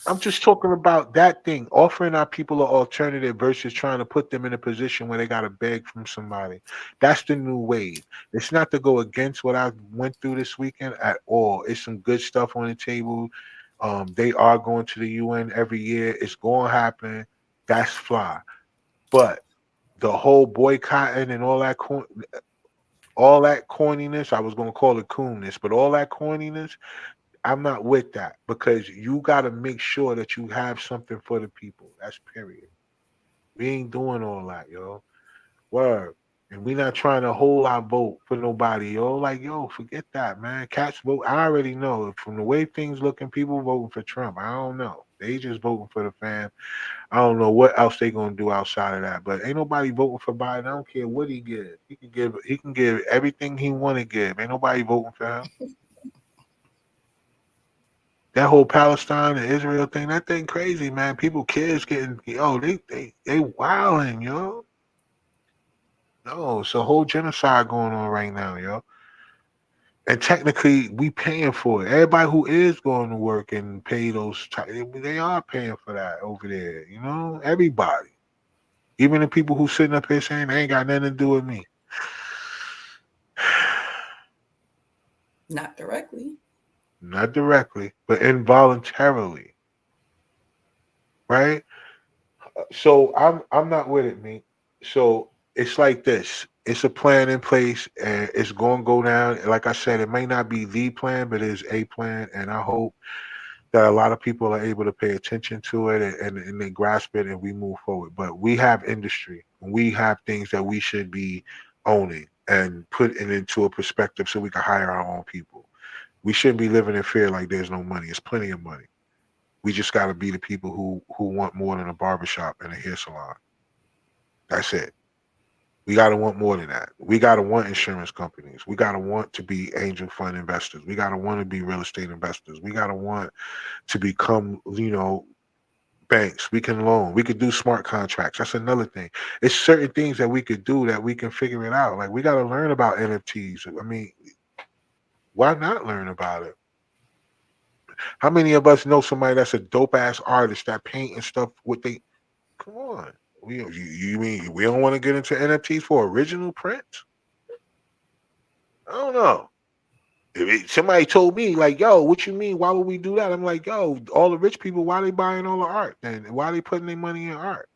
I'm just talking about that thing, offering our people an alternative versus trying to put them in a position where they got to beg from somebody. That's the new wave. It's not to go against what I went through this weekend at all. It's some good stuff on the table. They are going to the UN every year. It's going to happen. That's fly. But the whole boycotting and all that corniness, I was going to call it coolness, but all that corniness, I'm not with that because you got to make sure that you have something for the people. That's period. We ain't doing all that, yo. Word. And we not trying to hold our vote for nobody, yo. Like, yo, forget that, man. Cats vote. I already know from the way things looking, people voting for Trump. I don't know. They just voting for the fam. I don't know what else they gonna do outside of that. But ain't nobody voting for Biden. I don't care what he give. He can give everything he want to give. Ain't nobody voting for him. That whole Palestine and Israel thing, that thing crazy, man. People, kids getting, they wilding, yo. No, it's a whole genocide going on right now, yo. And technically, we paying for it. Everybody who is going to work and pay those, they are paying for that over there, you know. Everybody, even the people who sitting up here saying they ain't got nothing to do with me. Not directly. Not directly, but involuntarily, right? So I'm not with it, me. So it's like this. It's a plan in place, and it's going to go down. Like I said, it may not be the plan, but it is a plan, and I hope that a lot of people are able to pay attention to it and they grasp it, and we move forward. But we have industry, we have things that we should be owning and putting into a perspective so we can hire our own people. We shouldn't be living in fear like there's no money. It's plenty of money. We just got to be the people who want more than a barbershop and a hair salon. That's it. We got to want more than that. We got to want insurance companies. We got to want to be angel fund investors. We got to want to be real estate investors. We got to want to become, banks. We can loan. We could do smart contracts. That's another thing. It's certain things that we could do that we can figure it out. Like we got to learn about NFTs. I mean, why not learn about it? How many of us know somebody that's a dope ass artist that paint and stuff? What they Come on. You mean we don't want to get into NFTs for original prints? I don't know. Somebody told me like, "Yo, what you mean? Why would we do that?" I'm like, "Yo, all the rich people, why they buying all the art? Then why they putting their money in art?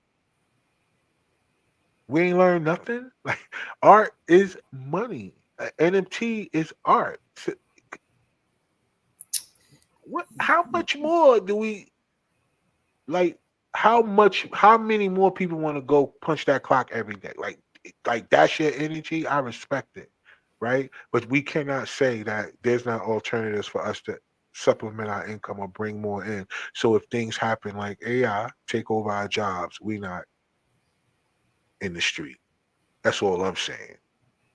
We ain't learned nothing. Like, art is money. NFT is art. What? How much more do we like? How many more people want to go punch that clock every day? Like that's your energy. I respect it, right? But we cannot say that there's not alternatives for us to supplement our income or bring more in. So if things happen like AI take over our jobs, we not in the street. That's all I'm saying.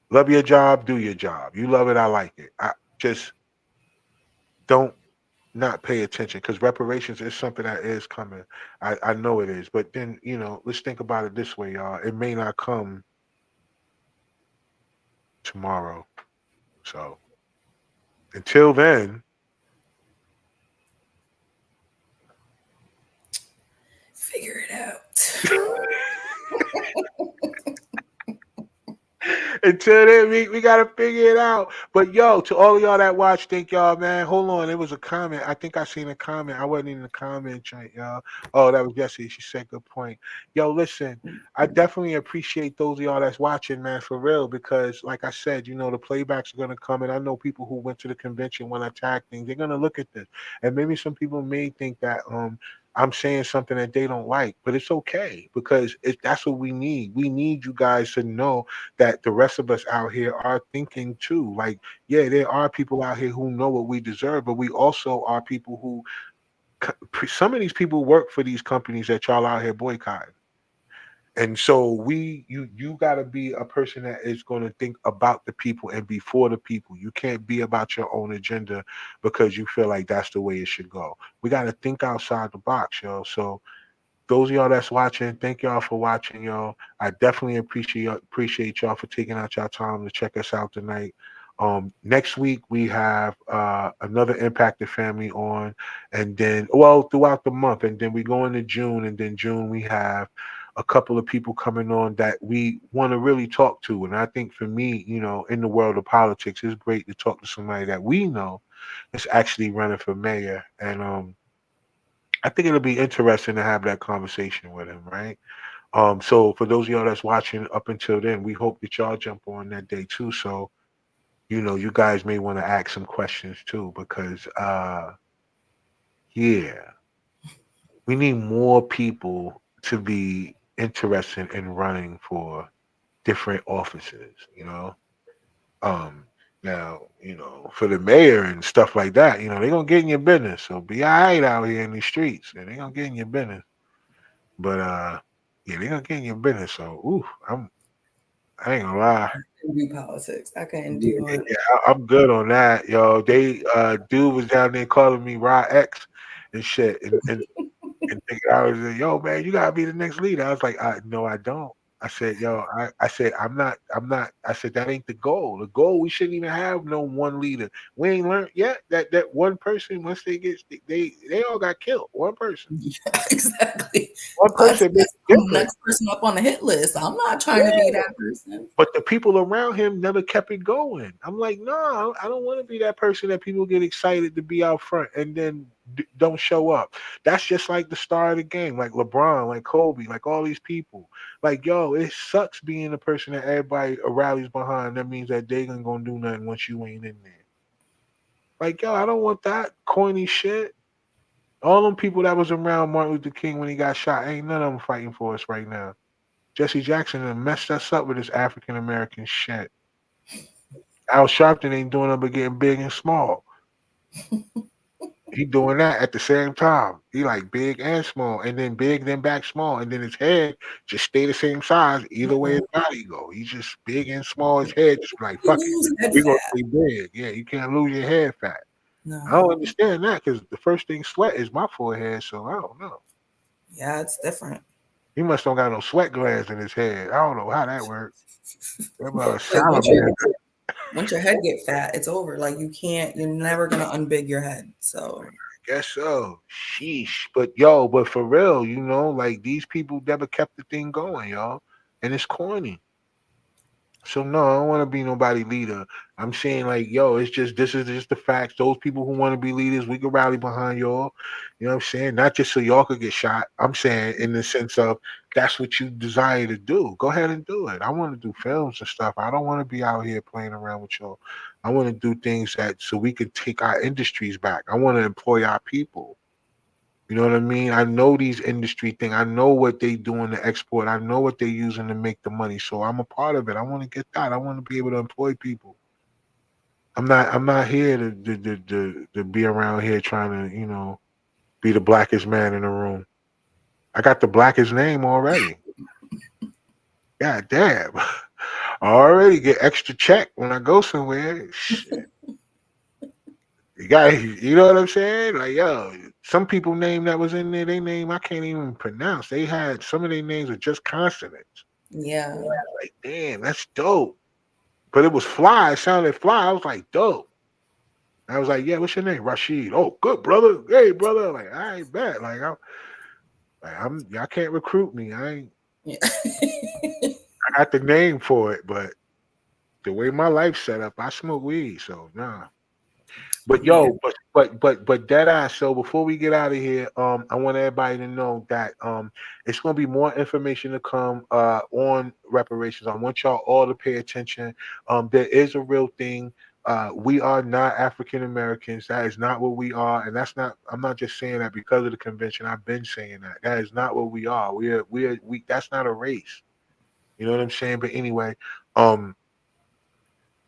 Love your job, do your job. You love it, I like it. I just don't not pay attention because reparations is something that is coming. I know it is. But then, let's think about it this way, y'all. It may not come tomorrow. So until then, Figure it out. Until then, we gotta figure it out. But yo, to all of y'all that watch, thank y'all, man. Hold on, there was a comment. I think I seen a comment. I wasn't in the comment joint, y'all. Oh, that was Jessie. She said good point. Yo, listen, I definitely appreciate those of y'all that's watching, man, for real. Because like I said, the playbacks are gonna come, and I know people who went to the convention when I tagged things, they're gonna look at this, and maybe some people may think that I'm saying something that they don't like, but it's okay because that's what we need. We need you guys to know that the rest of us out here are thinking too. Like, yeah, there are people out here who know what we deserve, but we also are people who some of these people work for these companies that y'all out here boycotting. And so you got to be a person that is going to think about the people and be for the people. You can't be about your own agenda because you feel like that's the way it should go. We got to think outside the box, yo. So those of y'all that's watching, thank y'all for watching, y'all. I definitely appreciate y'all for taking out y'all time to check us out tonight. Next week we have another impacted family on, and then throughout the month, and then we go into June, and then June we have a couple of people coming on that we want to really talk to. And I think for me, in the world of politics, it's great to talk to somebody that we know is actually running for mayor. And I think it'll be interesting to have that conversation with him, right? So for those of y'all that's watching up until then, we hope that y'all jump on that day too. So, you guys may want to ask some questions too, because yeah, we need more people to be interested in running for different offices. Um Now, for the mayor and stuff like that, they're gonna get in your business. So be all right out here in these streets, and they're gonna get in your business. But yeah, they're gonna get in your business. So I ain't gonna lie. I can do politics. I can Yeah, do it. yeah, I'm good on that, yo. They dude was down there calling me Rod X and shit, and thinking I was like, yo, man, you gotta be the next leader. I was like, no, I don't. I said, yo, I said, I'm not. I said that ain't the goal. The goal, we shouldn't even have no one leader. We ain't learned yet that one person, once they get, they all got killed. One person, Yeah, exactly. one That's, person made that's a the difference. next person up on the hit list. I'm not trying to be Yeah. that person. But the people around him never kept it going. I'm like, no, I don't want to be that person that people get excited to be out front and then don't show up. That's just like the star of the game, like LeBron, like Kobe, like all these people. Like, yo, it sucks being the person that everybody rallies behind. That means that they ain't gonna do nothing once you ain't in there. Like, yo, I don't want that corny shit. All them people that was around Martin Luther King when he got shot, ain't none of them fighting for us right now. Jesse Jackson done messed us up with this African American shit. Al Sharpton ain't doing nothing but getting big and small. He doing that at the same time. He like big and small, and then big, then back small, and then his head just stay the same size. Either way his No, body go, he's just big and small. His head just be like you fuck it. lose head We gonna fat. stay big. Yeah, you can't lose your head fat. I don't No, understand that because the first thing sweat is my forehead, so I don't know. yeah, it's different. He must don't got no sweat glands in his head. I don't know how that works. That mother Like salamander. once your head get fat, it's over. Like you can't. You're never gonna unbig your head. So Guess so. Sheesh. But for real, like these people never kept the thing going, y'all. And it's corny. So no, I don't want to be nobody leader. I'm saying like, yo, it's just this is just the facts. Those people who want to be leaders, we can rally behind y'all. You know what I'm saying? Not just so y'all could get shot. I'm saying in the sense of that's what you desire to do. Go ahead and do it. I want to do films and stuff. I don't want to be out here playing around with y'all. I want to do things that so we can take our industries back. I want to employ our people. You know what I mean? I know these industry thing. I know what they doing to export. I know what they're using to make the money. So I'm a part of it. I want to get that. I want to be able to employ people. I'm not here to be around here trying to, be the blackest man in the room. I got the blackest name already. God damn. I already get extra check when I go somewhere. Shit. You know what I'm saying? Like, yo, some people name that was in there, they name I can't even pronounce. They had some of their names are just consonants. yeah, Like, damn, that's dope. But it was fly. It sounded fly. I was like, dope. I was like, yeah, what's your name? Rashid. Oh, good brother. Hey, brother. Like, I ain't bad. I'm y'all can't recruit me. yeah. I got the name for it, but The way my life's set up, I smoke weed, so nah. But Yeah. yo, but dead ass. So before we get out of here, I want everybody to know that it's gonna be more information to come on reparations. I want y'all all to pay attention. There is a real thing. We are not African Americans. That is not what we are, and that's not. I'm not just saying that because of the convention. I've been saying that. That is not what we are. We. That's not a race. You know what I'm saying? But anyway, um,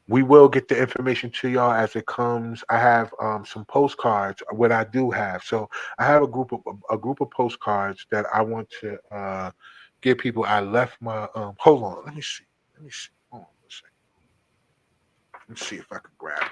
we will get the information to y'all as it comes. I have some postcards. What I do have, so I have a group of postcards that I want to give people. I left my Hold on, let me see. Let me see. Hold on a second. Let me see if I can grab them.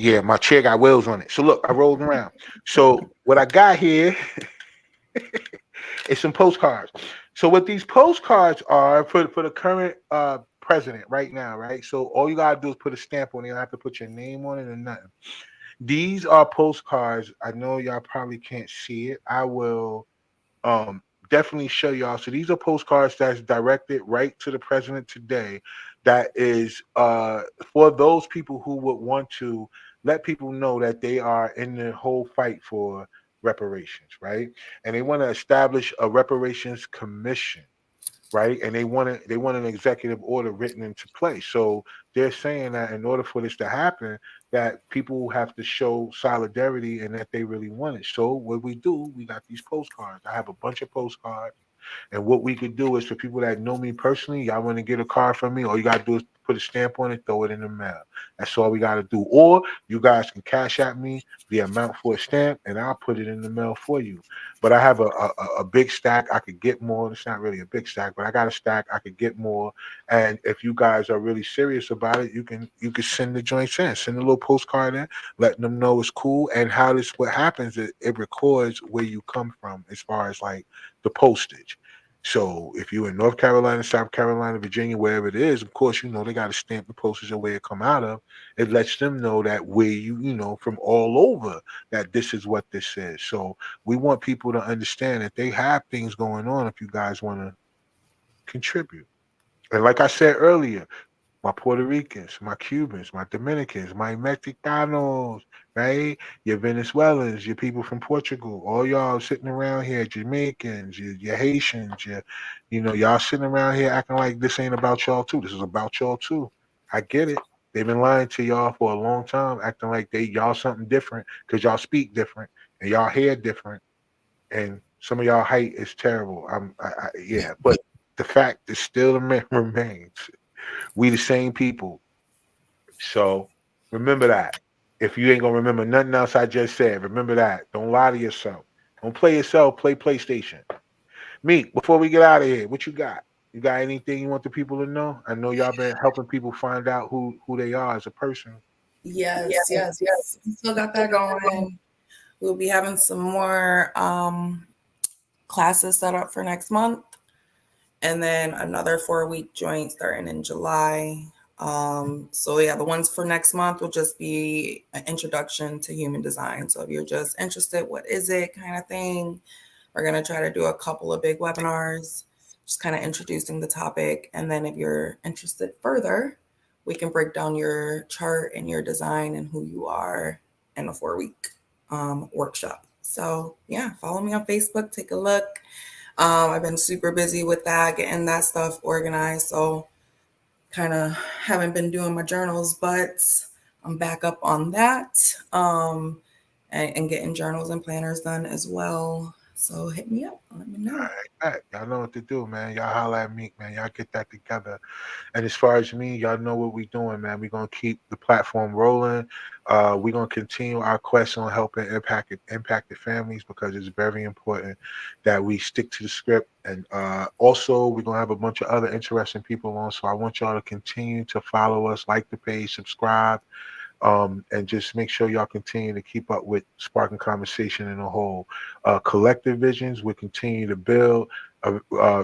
Yeah, my chair got wheels on it. So look, I rolled around. So what I got here is some postcards. So what these postcards are for the current president right now, right? So all you gotta do is put a stamp on it. You don't have to put your name on it or nothing. These are postcards. I know y'all probably can't see it. I will um definitely show y'all. So these are postcards that's directed right to the president today. That is for those people who would want to let people know that they are in the whole fight for reparations, right? And they want to establish a reparations commission, right? And they want an executive order written into place. So they're saying that in order for this to happen, that people have to show solidarity and that they really want it. So what we do, we got these postcards. I have a bunch of postcards. And what we could do is for people that know me personally, y'all want to get a card from me, all you gotta do is put a stamp on it, throw it in the mail. That's all we gotta do. Or you guys can cash at me the amount for a stamp, and I'll put it in the mail for you. But I have a big stack. I could get more. It's not really a big stack, but I got a stack. I could get more. And if you guys are really serious about it, you can send the joints in, send a little postcard in, letting them know it's cool. And how this what happens is it records where you come from as far as like the postage. So if you're in North Carolina, South Carolina, Virginia, wherever it is, of course, they got to stamp the postage of where it come out of. It lets them know that where from all over that this is what this is. So we want people to understand that they have things going on if you guys want to contribute. And like I said earlier, my Puerto Ricans, my Cubans, my Dominicans, my Mexicanos, right? Your Venezuelans, your people from Portugal, all y'all sitting around here, Jamaicans, your Haitians, y'all sitting around here acting like this ain't about y'all too. This is about y'all too. I get it. They've been lying to y'all for a long time, acting like y'all something different because y'all speak different and y'all hair different and some of y'all height is terrible. Yeah, but the fact is still remains. We the same people. So remember that. If you ain't gonna remember nothing else I just said, remember that. Don't lie to yourself. Don't play yourself. Play PlayStation. Meek, before we get out of here, what you got? You got anything you want the people to know? I know y'all been helping people find out who they are as a person. Yes, yes. We still got that going. We'll be having some more classes set up for next month. And then another 4-week joint starting in July. So yeah, the ones for next month will just be an introduction to human design. So if you're just interested, what is it kind of thing, we're going to try to do a couple of big webinars, just kind of introducing the topic. And then if you're interested further, we can break down your chart and your design and who you are in a 4-week workshop. So yeah, follow me on Facebook, take a look. I've been super busy with that, getting that stuff organized. So kind of haven't been doing my journals, but I'm back up on that and getting journals and planners done as well. So hit me up. Let me know. All right, y'all know what to do, man. Y'all holla at Meek, man. Y'all get that together. And as far as me, y'all know what we doing, man. We're gonna keep the platform rolling. We're gonna continue our quest on helping impact the families because it's very important that we stick to the script. And also, we're gonna have a bunch of other interesting people on. So I want y'all to continue to follow us, like the page, subscribe. And just make sure y'all continue to keep up with Sparking Conversation in a whole. Collective Visions will continue to build. Uh, uh,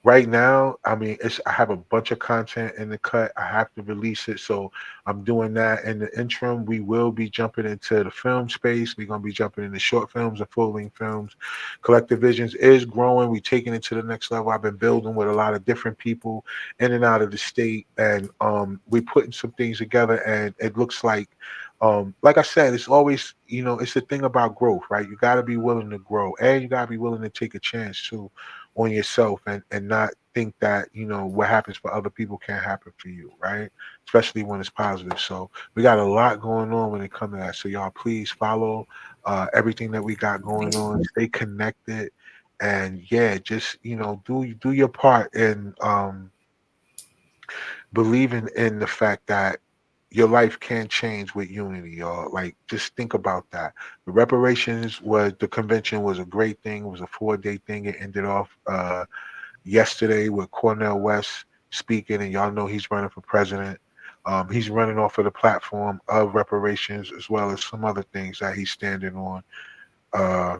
right now, I mean, I have a bunch of content in the cut. I have to release it, so I'm doing that. In the interim, we will be jumping into the film space. We're gonna be jumping into short films and full length films. Collective Visions is growing. We're taking it to the next level. I've been building with a lot of different people in and out of the state, and we're putting some things together. And it looks like I said, it's always, it's the thing about growth, right? You got to be willing to grow, and you got to be willing to take a chance too on yourself, and not think that what happens for other people can't happen for you, right? Especially when it's positive. So we got a lot going on when it comes to that. So y'all, please follow everything that we got going on. Stay connected, and yeah, just do your part in believing in the fact that your life can change with unity, y'all. Like, just think about that. The convention was a great thing. It was a 4-day thing. It ended off yesterday with Cornel West speaking, and y'all know he's running for president. He's running off of the platform of reparations as well as some other things that he's standing on. Uh,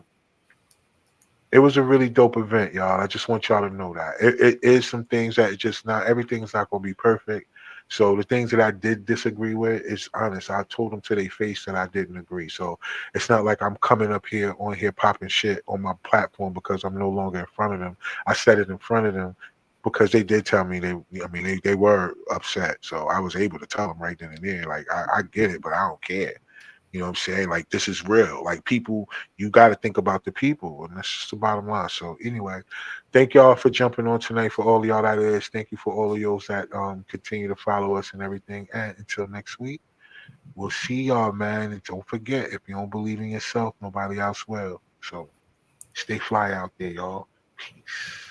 it was a really dope event, y'all. I just want y'all to know that it is some things that just not everything's not going to be perfect. So the things that I did disagree with is honest. I told them to their face that I didn't agree. So it's not like I'm coming up here on here popping shit on my platform because I'm no longer in front of them. I said it in front of them because they did tell me they were upset. So I was able to tell them right then and there, like I get it, but I don't care. You know what I'm saying? Like, this is real. Like, people, you got to think about the people, and that's just the bottom line. So anyway, thank y'all for jumping on tonight. For all of y'all that is, thank you for all of y'all that continue to follow us and everything. And until next week, we'll see y'all, man. And don't forget, if you don't believe in yourself, nobody else will. So stay fly out there, y'all. Peace.